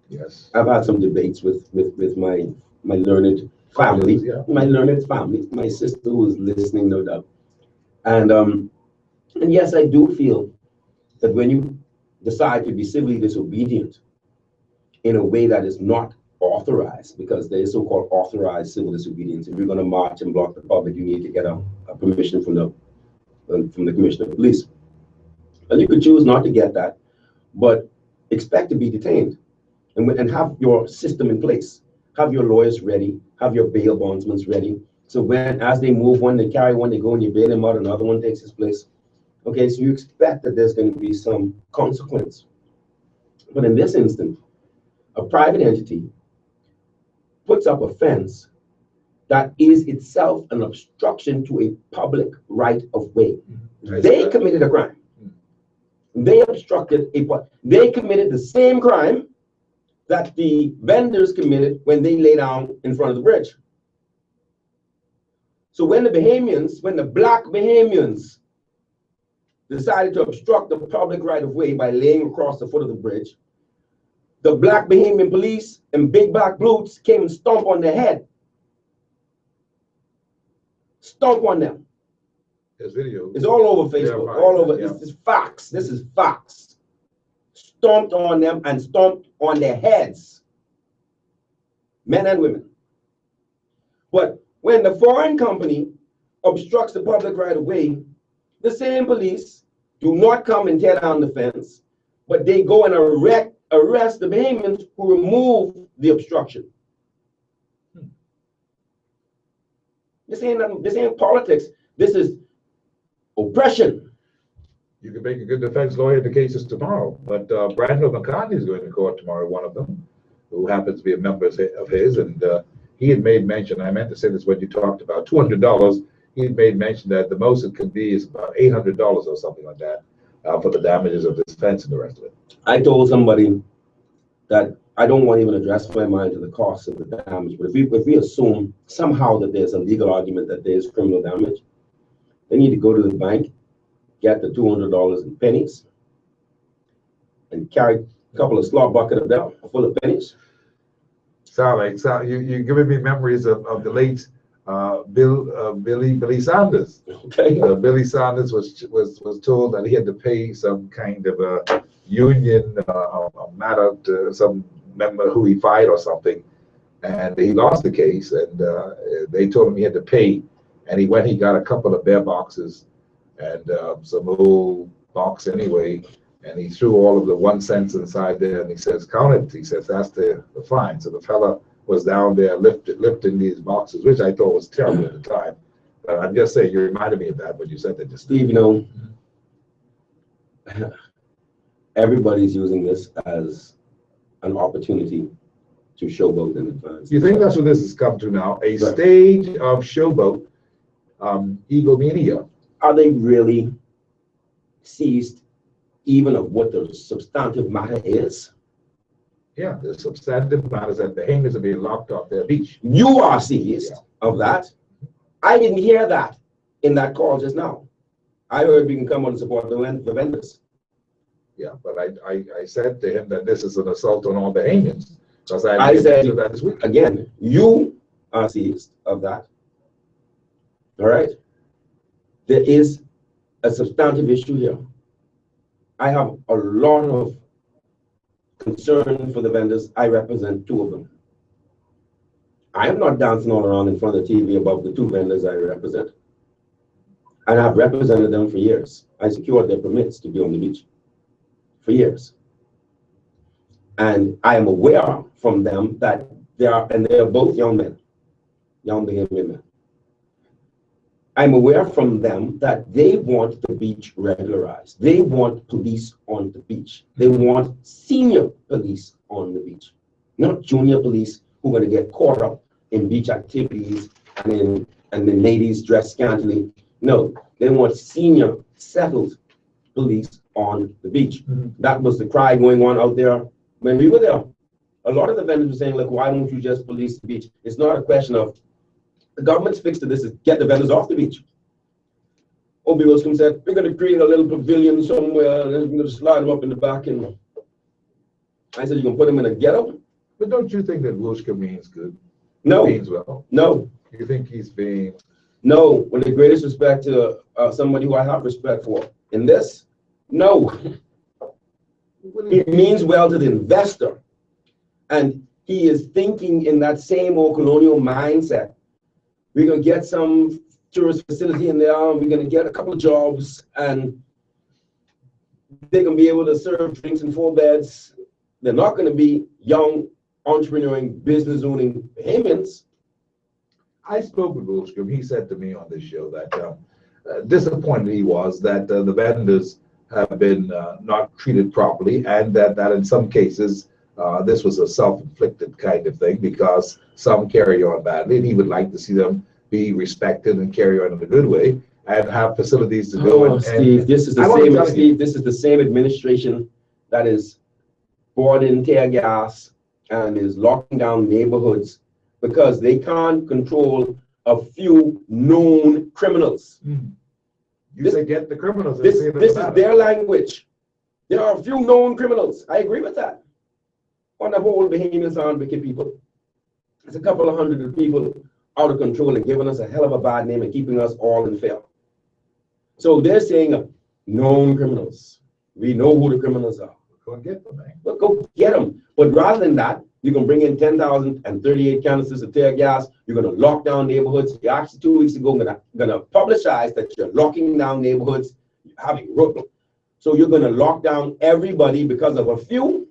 Yes. I've had some debates with my learned family, yeah. my learned family, my sister who is listening, no doubt. And yes, I do feel that when you decide to be civilly disobedient in a way that is not authorized, because there is so-called authorized civil disobedience. If you're going to march and block the public, you need to get a permission from the Commissioner of Police. And you could choose not to get that, but expect to be detained and have your system in place. Have your lawyers ready, have your bail bondsmen ready. So as they move one, they carry one, they go and you bail them out, another one takes his place. Okay, so you expect that there's going to be some consequence. But in this instance, a private entity puts up a fence that is itself an obstruction to a public right of way. Mm-hmm. They committed a crime. Mm-hmm. They obstructed they committed the same crime that the vendors committed when they lay down in front of the bridge. So when the black Bahamians decided to obstruct the public right of way by laying across the foot of the bridge, the black Bahamian police and big black boots came and stomped on their head. Stomp on them. There's video. It's all over Facebook, right. all over. Yeah. This is facts. This is facts. Stomped on them and stomped on their heads. Men and women. But when the foreign company obstructs the public right of way, the same police do not come and tear down the fence, but they go and arrest the Bahamians who remove the obstruction. This ain't politics. This is oppression. You can make a good defense lawyer in the cases tomorrow, but Brandon McCartney is going to court tomorrow, one of them, who happens to be a member of his, and he had made mention, I meant to say this when you talked about $200, he had made mention that the most it could be is about $800 or something like that for the damages of this fence and the rest of it. I told somebody that I don't want to even address my mind to the cost of the damage, but if we assume somehow that there's a legal argument that there's criminal damage, they need to go to the bank, get the $200 in pennies, and carry a couple of slot buckets of them full of pennies. Sorry, you're giving me memories of the late Billy Sanders. Okay. Billy Sanders was told that he had to pay some kind of a union a matter to some member who he fired or something, and he lost the case, and they told him he had to pay, and he got a couple of bear boxes and some old box anyway, and he threw all of the 1 cents inside there, and he says, count it. He says, that's the fine. So the fella was down there lifting these boxes, which I thought was terrible at the time. But I'm just saying, you reminded me of that when you said that. Steve, you know, everybody's using this as an opportunity to showboat in advance. You think that's what this has come to now? A stage of showboat, ego media. Are they really seized even of what the substantive matter is? Yeah, the substantive matter is that the Bahamians are being locked off their beach. You are seized of that. I didn't hear that in that call just now. I heard we can come on and support the vendors. Yeah, but I said to him that this is an assault on all Bahamians. Because I said that this week. Again, you are seized of that. All right? There is a substantive issue here. I have a lot of concern for the vendors. I represent 2 of them. I am not dancing all around in front of the TV about the 2 vendors I represent. And I've represented them for years. I secured their permits to be on the beach for years. And I am aware from them that they are both young men, young Bahamian men. I'm aware from them that they want the beach regularized. They want police on the beach. They want senior police on the beach, not junior police who are going to get caught up in beach activities and then ladies dressed scantily. No, they want senior settled police on the beach. That was the cry going on out there when we were there. A lot of the vendors were saying, look, why don't you just police the beach? It's not a question of the government's fix to this is get the vendors off the beach. Obi Wilson said, we're going to create a little pavilion somewhere and then we're going to slide them up in the back. And I said, you can put them in a ghetto? But don't you think that Wilshire means good? No. Means well? No. You think he's being... No. With the greatest respect to somebody who I have respect for. In this, no. It means well to the investor. And he is thinking in that same old colonial mindset. We're going to get some tourist facility in there, and we're going to get a couple of jobs, and they're going to be able to serve drinks in 4 beds. They're not going to be young, entrepreneuring, business owning Bahamians. I spoke with Wilshire. He said to me on this show that disappointed he was that the vendors have been not treated properly, and that in some cases this was a self-inflicted kind of thing because some carry on badly, and he would like to see them be respected and carry on in a good way and have facilities to go. Steve, this is the same. Steve, this is the same administration that is pouring in tear gas and is locking down neighborhoods because they can't control a few known criminals. You say get the criminals. This is their language. There are a few known criminals. I agree with that. On the whole, Bahamians aren't wicked people. It's a couple of hundred people out of control and giving us a hell of a bad name and keeping us all in fear. So they're saying known criminals. We know who the criminals are. Go get them, man. But go get them. But rather than that, You can bring in 10,038 canisters of tear gas. You're going to lock down neighborhoods. You actually 2 weeks ago going to publicize that you're locking down neighborhoods, having road. So you're going to lock down everybody because of a few.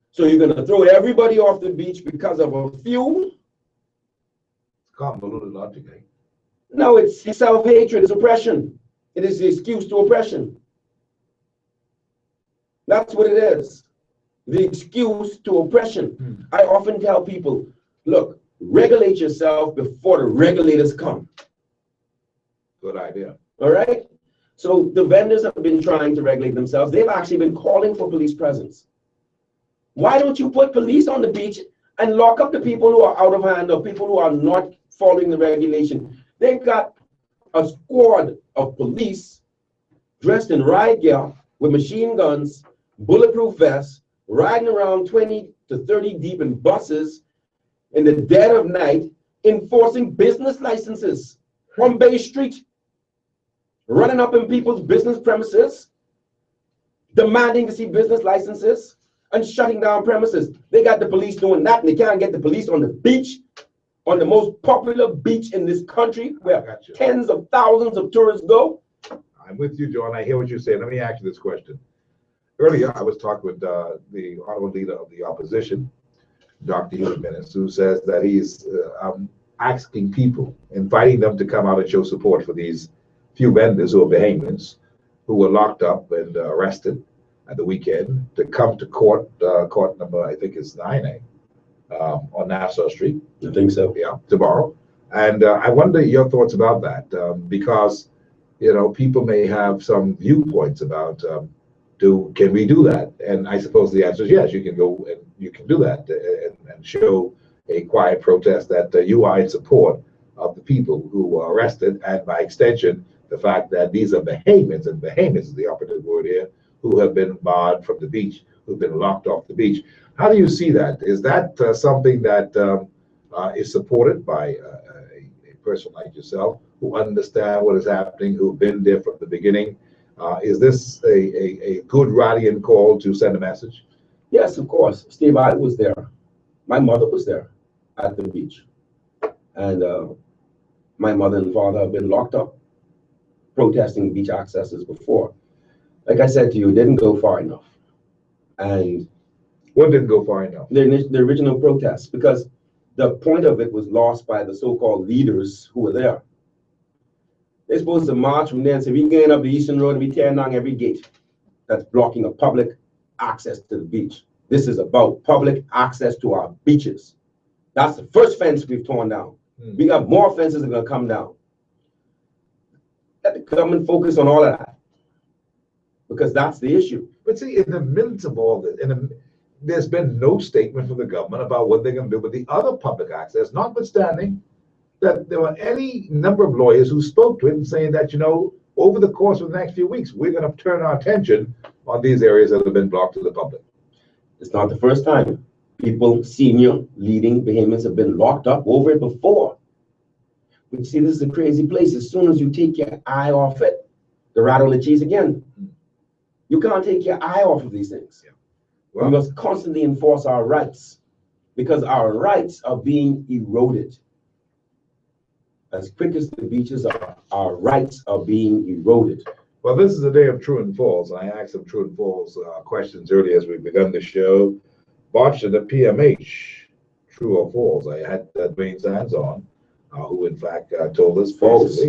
So you're going to throw everybody off the beach because of a few. Convoluted logic, eh? No, it's self-hatred. It's oppression. It is the excuse to oppression. That's what it is. The excuse to oppression. I often tell people, look, regulate yourself before the regulators come. Good idea. All right? So the vendors have been trying to regulate themselves. They've actually been calling for police presence. Why don't you put police on the beach and lock up the people who are out of hand or people who are not following the regulation? They've got a squad of police dressed in riot gear with machine guns, bulletproof vests, riding around 20 to 30 deep in buses in the dead of night, enforcing business licenses from Bay Street, running up in people's business premises, demanding to see business licenses, and shutting down premises. They got the police doing that, and they can't get the police on the beach, on the most popular beach in this country, where tens of thousands of tourists go. I'm with you, John. I hear what you're saying. Let me ask you this question. Earlier, I was talking with the honorable leader of the opposition, Dr. Hughes, who says that he's asking people, inviting them to come out and show support for these few vendors who are behemoths, who were locked up and arrested at the weekend, to come to court, court number, I think is 9A, on Nassau Street. I think so. Yeah, tomorrow. And I wonder your thoughts about that, because, you know, people may have some viewpoints about can we do that? And I suppose the answer is yes, you can go and you can do that and show a quiet protest that you are in support of the people who were arrested, and by extension, the fact that these are behemoths, and behemoths is the operative word here, who have been barred from the beach, who've been locked off the beach. How do you see that? Is that something that is supported by a person like yourself, who understand what is happening, who've been there from the beginning? Is this a good rallying call to send a message? Yes, of course. Steve, I was there. My mother was there at the beach. And my mother and father have been locked up protesting beach accesses before. Like I said to you, it didn't go far enough. And what didn't go far enough? The original protest, because the point of it was lost by the so-called leaders who were there. They're supposed to march from there and say, we're going up the Eastern Road and we tear down every gate that's blocking a public access to the beach. This is about public access to our beaches. That's the first fence we've torn down. We got more fences that are going to come down. Let the government focus on all of that, because that's the issue. But see, in the midst of all this, there's been no statement from the government about what they're going to do with the other public access, notwithstanding that there were any number of lawyers who spoke to it and saying that, you know, over the course of the next few weeks, we're going to turn our attention on these areas that have been blocked to the public. It's not the first time. People, senior leading behemoths, have been locked up over it before. But you see, this is a crazy place. As soon as you take your eye off it, the rat on the cheese again. You can't take your eye off of these things. Yeah. Well, we must constantly enforce our rights, because our rights are being eroded. As quick as the beaches are, our rights are being eroded. Well, this is a day of true and false. I asked some true and false questions earlier as we begun the show. Botched the PMH, true or false? I had Dwayne Sands on, who in fact told us false.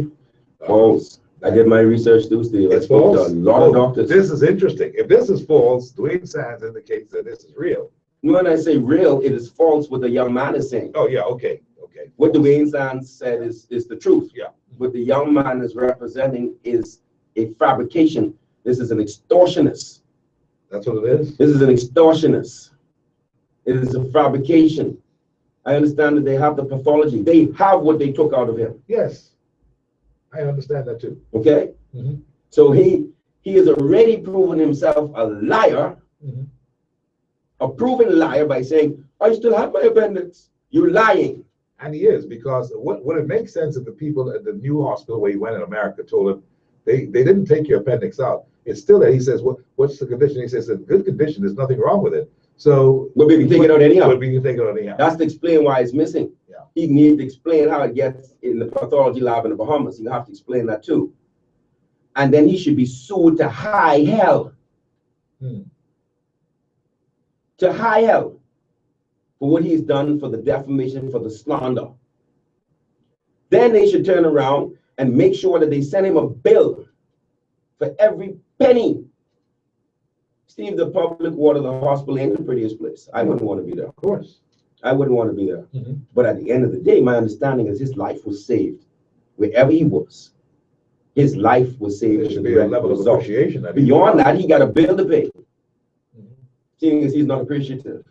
False. I did my research too, Steve. It's false. A lot of doctors. This is interesting. If this is false, Dwayne Sands indicates that this is real. When I say real, it is false what the young man is saying. Oh, yeah, okay. Okay. What Dwayne Sands said is the truth. Yeah. What the young man is representing is a fabrication. This is an extortionist. That's what it is? This is an extortionist. It is a fabrication. I understand that they have the pathology. They have what they took out of him. Yes. I understand that too. Okay? So he has already proven himself a liar, a proven liar, by saying, I still have my appendix. You're lying. And he is, because what it makes sense if the people at the new hospital where he went in America told him they didn't take your appendix out. It's still there. He says, what's the condition? He says, in good condition, there's nothing wrong with it. So. But we can take it out anyhow. But we can take it out anyhow. That's to explain why it's missing. Yeah. He needs to explain how it gets in the pathology lab in the Bahamas. You have to explain that too. And then he should be sued to high hell. To high hell for what he's done, for the defamation, for the slander. Then they should turn around and make sure that they send him a bill for every penny. Steve, the public water, the hospital ain't the prettiest place. I wouldn't want to be there. Of course. I wouldn't want to be there. But at the end of the day, my understanding is his life was saved. Wherever he was, his life was saved. There should be a level of appreciation. Beyond that, he got a bill to pay. Seeing as he's not appreciative.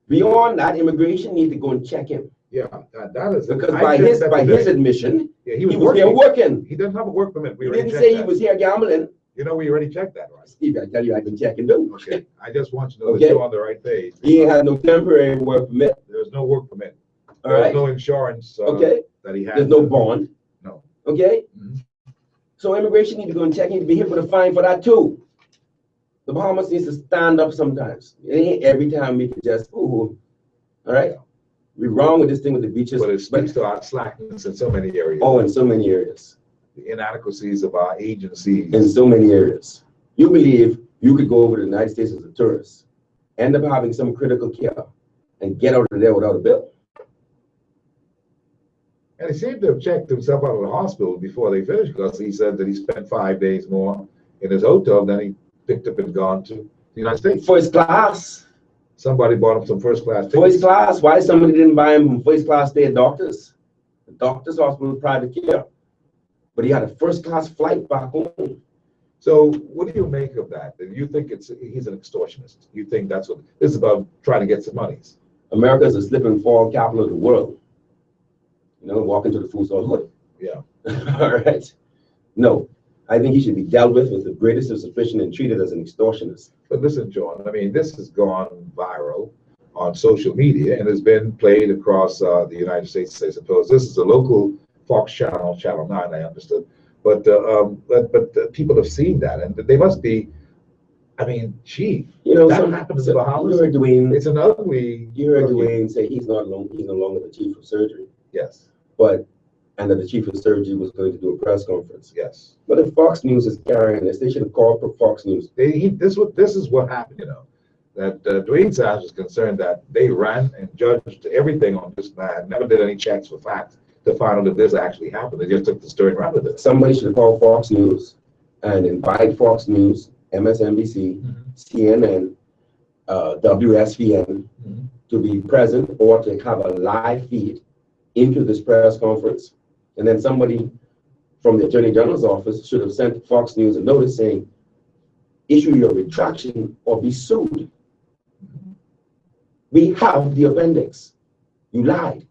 Beyond that, immigration needs to go and check him. Yeah, that is because by his admission, yeah, he was here working. He doesn't have a work permit. He didn't say he was here gambling. You know, we already checked that, right? Steve, I tell you, I've been checking too. Okay, I just want you to know that you're on the right page. He had no temporary work permit. There's no work permit. All right. There's no insurance. That he had. There's no bond. No. Okay. So immigration need to go and check. He need to be hit with a fine for that too. The Bahamas needs to stand up sometimes. It ain't every time we can just, ooh, all right? We're wrong with this thing with the beaches. But it speaks to our slackness in so many areas. Oh, in so many areas. The inadequacies of our agencies. In so many areas. You believe you could go over to the United States as a tourist, end up having some critical care, and get out of there without a bill. And he seemed to have checked himself out of the hospital before they finished, because he said that he spent 5 days more in his hotel than he picked up and gone to the United States. First class. Somebody bought him some first class tickets. First class. Why somebody didn't buy him from first class stay at doctors? The doctor's hospital, private care. But he had a first class flight back home. So what do you make of that? Do you think he's an extortionist? You think that's what this is about, trying to get some monies? America is a slip and fall capital of the world. You know, walk into the food store hood. Yeah. All right. No, I think he should be dealt with the greatest of suspicion and treated as an extortionist. But listen, John, I mean, this has gone viral on social media and has been played across the United States, I suppose. This is a local Fox channel, Channel 9, I understood. But people have seen that, and they must be, I mean, gee, you know, that happens in the Bahamas. You heard Dwayne. It's an ugly. You heard Dwayne say he's no longer the chief of surgery. Yes. And that the chief of surgery was going to do a press conference. Yes. But if Fox News is carrying this, they should have called for Fox News. This is what happened, you know, that Dwayne Sands was concerned that they ran and judged everything on this man, never did any checks for facts to find out if this actually happened. They just took the story and ran with it. Somebody should have called Fox News and invite Fox News, MSNBC, CNN, WSVN to be present or to have a live feed into this press conference. And then somebody from the Attorney General's office should have sent Fox News a notice saying, issue your retraction or be sued. We have the appendix. You lied.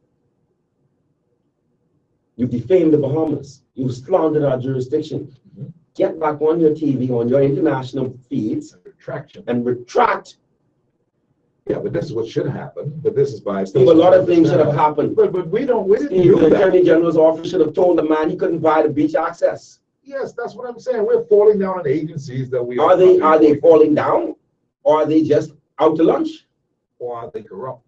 You defamed the Bahamas. You slandered our jurisdiction. Get back on your TV, on your international feeds, and retract. Yeah, but this is what should happen. But this is by Steve, a lot of things should have happened. But we didn't Steve, do the that. Attorney General's office should have told the man he couldn't buy the beach access. Yes, that's what I'm saying. We're falling down on agencies that we are they falling down, or are they just out to lunch, or are they corrupt?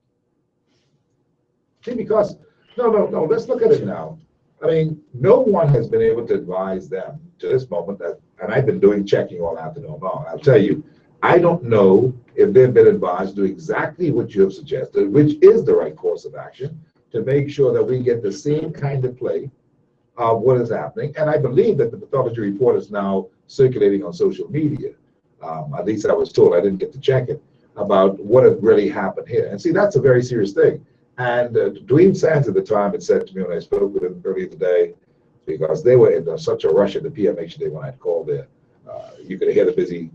See, because no. Let's look at it now. I mean, no one has been able to advise them to this moment that, and I've been doing checking all afternoon long. I'll tell you, I don't know if they've been advised to do exactly what you have suggested, which is the right course of action to make sure that we get the same kind of play of what is happening. And I believe that the pathology report is now circulating on social media. At least I was told, I didn't get to check it, about what had really happened here. And see, that's a very serious thing. And Dwayne Sands at the time had said to me when I spoke with him earlier today, because they were in such a rush at the PMH today when I called there, you could hear the busy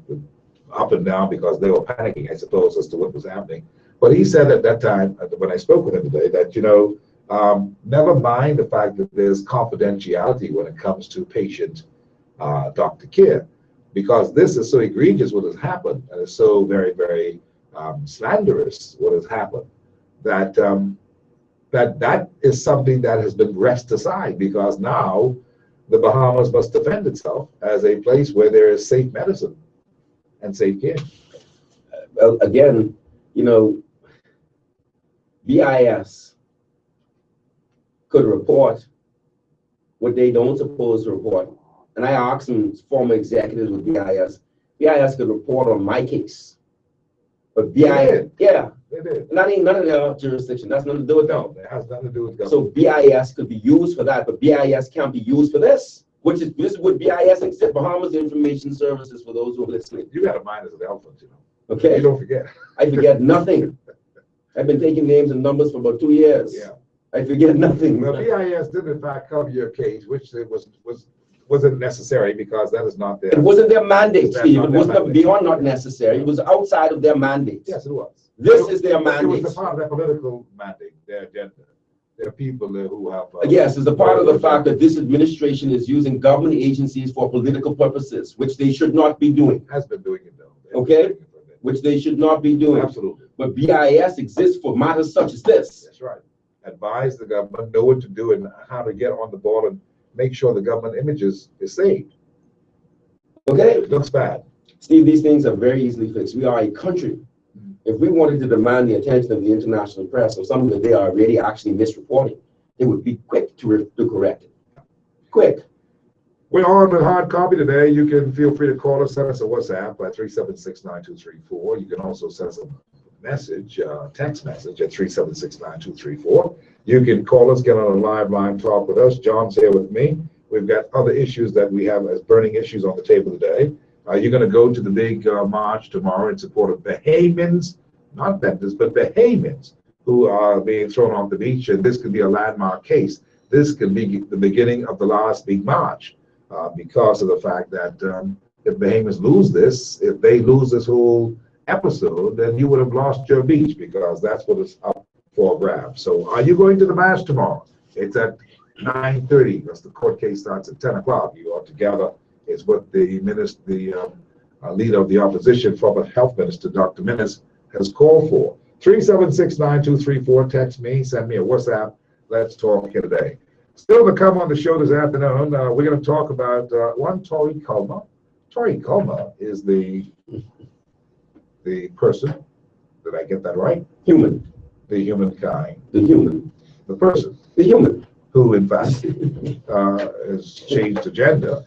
up and down because they were panicking, I suppose, as to what was happening. But he said at that time, when I spoke with him today, that, you know, never mind the fact that there's confidentiality when it comes to patient doctor care, because this is so egregious what has happened, and it's so very, very slanderous what has happened, that that is something that has been wrested aside, because now the Bahamas must defend itself as a place where there is safe medicine and safe care. Well, again, you know, BIS could report what they don't suppose to report. And I asked some former executives with BIS could report on my case. But BIS, yeah, They did. not even none of their jurisdiction. That's nothing to do with them. No, it has nothing to do with government. So BIS could be used for that, but BIS can't be used for this, which is this is what BIS exists, Bahamas Information Services, for those who are listening. You got a mind as an elephant, you know. Okay. You don't forget. I forget nothing. I've been taking names and numbers for about 2 years. Yeah. I forget nothing. Well, BIS did in fact cover your case, which it wasn't necessary because that is not their. It wasn't their mandate, That's Steve. not It their was not mandate. beyond not necessary. It was outside of their mandate. Yes, it was. This is their It was mandate. a part of their political mandate, their agenda. There are people who have. Yes, it's a part of the fact that this administration is using government agencies for political purposes, which they should not be doing. Has been doing it though. They've been Okay. doing it for a bit. Which they should not be doing. Absolutely. But BIS exists for matters such as this. That's right. Advise the government, know what to do and how to get on the ball and make sure the government images is saved. Okay? It looks bad. Steve, these things are very easily fixed. We are a country. If we wanted to demand the attention of the international press or something that they are already actually misreporting, they would be quick to correct it. Quick. We're on with hard copy today. You can feel free to call us, send us a WhatsApp at 376-9234. You can also send us a message, text message at 376-9234. You can call us, get on a live line talk with us. John's here with me. We've got other issues that we have as burning issues on the table today. You're going to go to the big march tomorrow in support of Bahamians, not vendors, but Bahamians who are being thrown off the beach. And this could be a landmark case. This could be the beginning of the last big march because of the fact that if Bahamians lose this, if they lose this whole episode, then you would have lost your beach because that's what is up for grabs. So are you going to the march tomorrow? It's at 9:30 because the court case starts at 10 o'clock. You are together. Is what the leader of the opposition, former health minister, Dr. Minnis, has called for. 376-9234, text me, send me a WhatsApp. Let's talk here today. Still to come on the show this afternoon, we're going to talk about one Tori Culmer. Tori Culmer is the person, did I get that right? Human. The humankind. The human. The person. The human. Who, in fact, has changed the gender.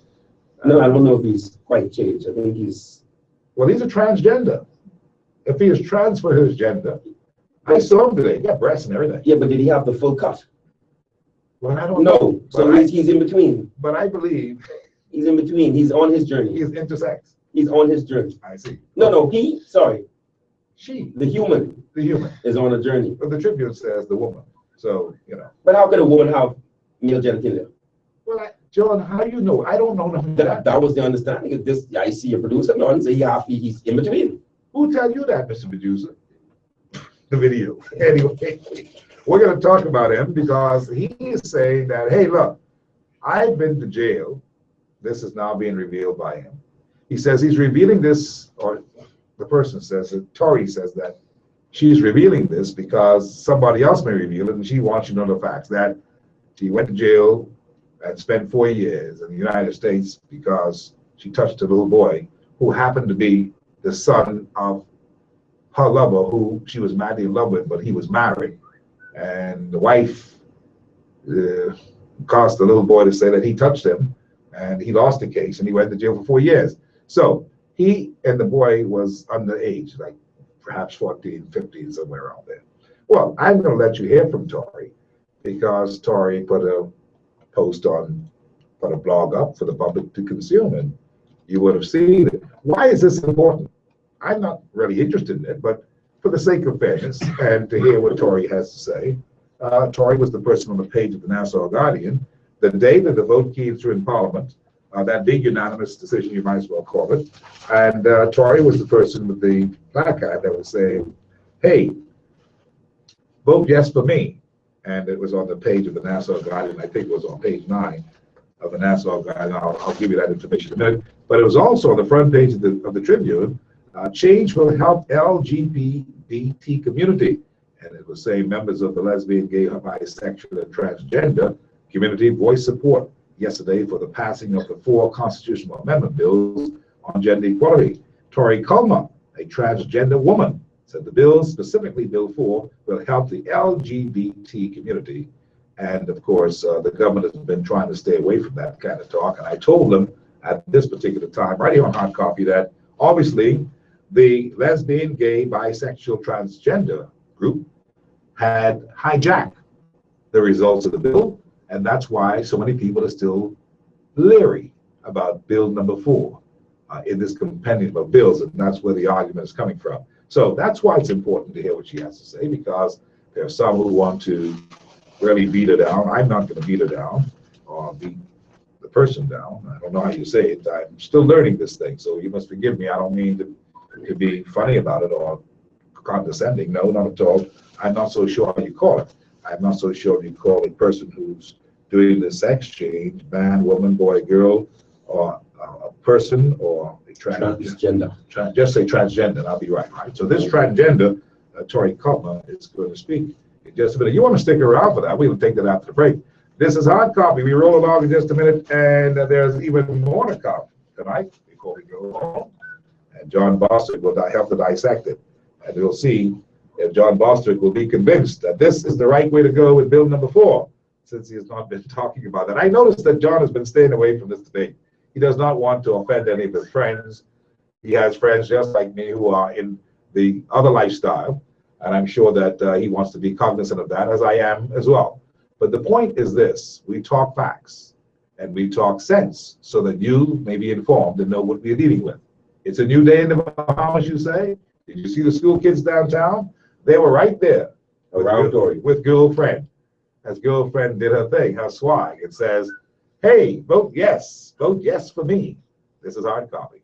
No, I don't know if he's quite changed. I think he's. Well, he's a transgender. If he is trans for his gender, I saw him today. He got breasts and everything. Yeah, but did he have the full cut? Well, I don't know. No. So he's in between. But I believe He's in between. He's on his journey. he's intersex. He's on his journey. I see. No, She, the human the human. is on a journey. But the Tribune says the woman. So, you know. But how could a woman have male genitalia? Well, John, how do you know? I don't know nothing. That was the understanding of this. I see a producer no, and say he's in between. Who tell you that, Mr. Producer? The video. Anyway, we're going to talk about him because he is saying that, hey, look, I've been to jail. This is now being revealed by him. He says he's revealing this, or the person says that Tori says that she's revealing this because somebody else may reveal it, and she wants you to know the facts that she went to jail and spent 4 years in the United States because she touched a little boy who happened to be the son of her lover, who she was madly in love with, but he was married. And the wife caused the little boy to say that he touched him, and he lost the case, and he went to jail for 4 years. So he and the boy was underage, like perhaps 14, 15, somewhere around there. Well, I'm going to let you hear from Tori because Tori put a blog up for the public to consume, and you would have seen it. Why is this important? I'm not really interested in it, but for the sake of fairness and to hear what Tori has to say, Tori was the person on the page of the Nassau Guardian the day that the vote came through in Parliament, that big unanimous decision, you might as well call it. And Tori was the person with the placard that was saying, hey, vote yes for me. And it was on the page of the Nassau Guardian. I think it was on page 9 of the Nassau Guardian. I'll give you that information in a minute. But it was also on the front page of the Tribune. Change will help LGBT community. And it was saying members of the lesbian, gay, bisexual, and transgender community voiced support yesterday for the passing of the 4 constitutional amendment bills on gender equality. Tori Culmer, a transgender woman, Said the bill, specifically Bill 4, will help the LGBT community. And of course, the government has been trying to stay away from that kind of talk. And I told them at this particular time, right here on Hard Copy, that obviously the lesbian, gay, bisexual, transgender group had hijacked the results of the bill. And that's why so many people are still leery about Bill number 4 in this compendium of bills. And that's where the argument is coming from. So that's why it's important to hear what she has to say, because there are some who want to really beat her down. I'm not going to beat her down or beat the person down. I don't know how you say it. I'm still learning this thing, so you must forgive me. I don't mean to be funny about it or condescending. No, not at all. I'm not so sure how you call it. I'm not so sure if you call a person who's doing this exchange, man, woman, boy, girl, or a person, or a Transgender. Just say transgender, and I'll be right. So this transgender, Tori Cutler, is going to speak in just a minute. You want to stick around for that? We'll take that after the break. This is Hard Copy. We roll along in just a minute, and there's even more to come tonight before we go home. And John Bostwick will help to dissect it. And we'll see if John Bostwick will be convinced that this is the right way to go with Bill number 4, since he has not been talking about that. I noticed that John has been staying away from this debate. He does not want to offend any of his friends. He has friends just like me who are in the other lifestyle, and I'm sure that he wants to be cognizant of that, as I am as well. But the point is this: we talk facts and we talk sense so that you may be informed and know what we're dealing with. It's a new day in the Bahamas, you say? Did you see the school kids downtown? They were right there with girlfriend. As girlfriend did her thing, her swag. It says, hey, vote yes for me. This is Hard Copy.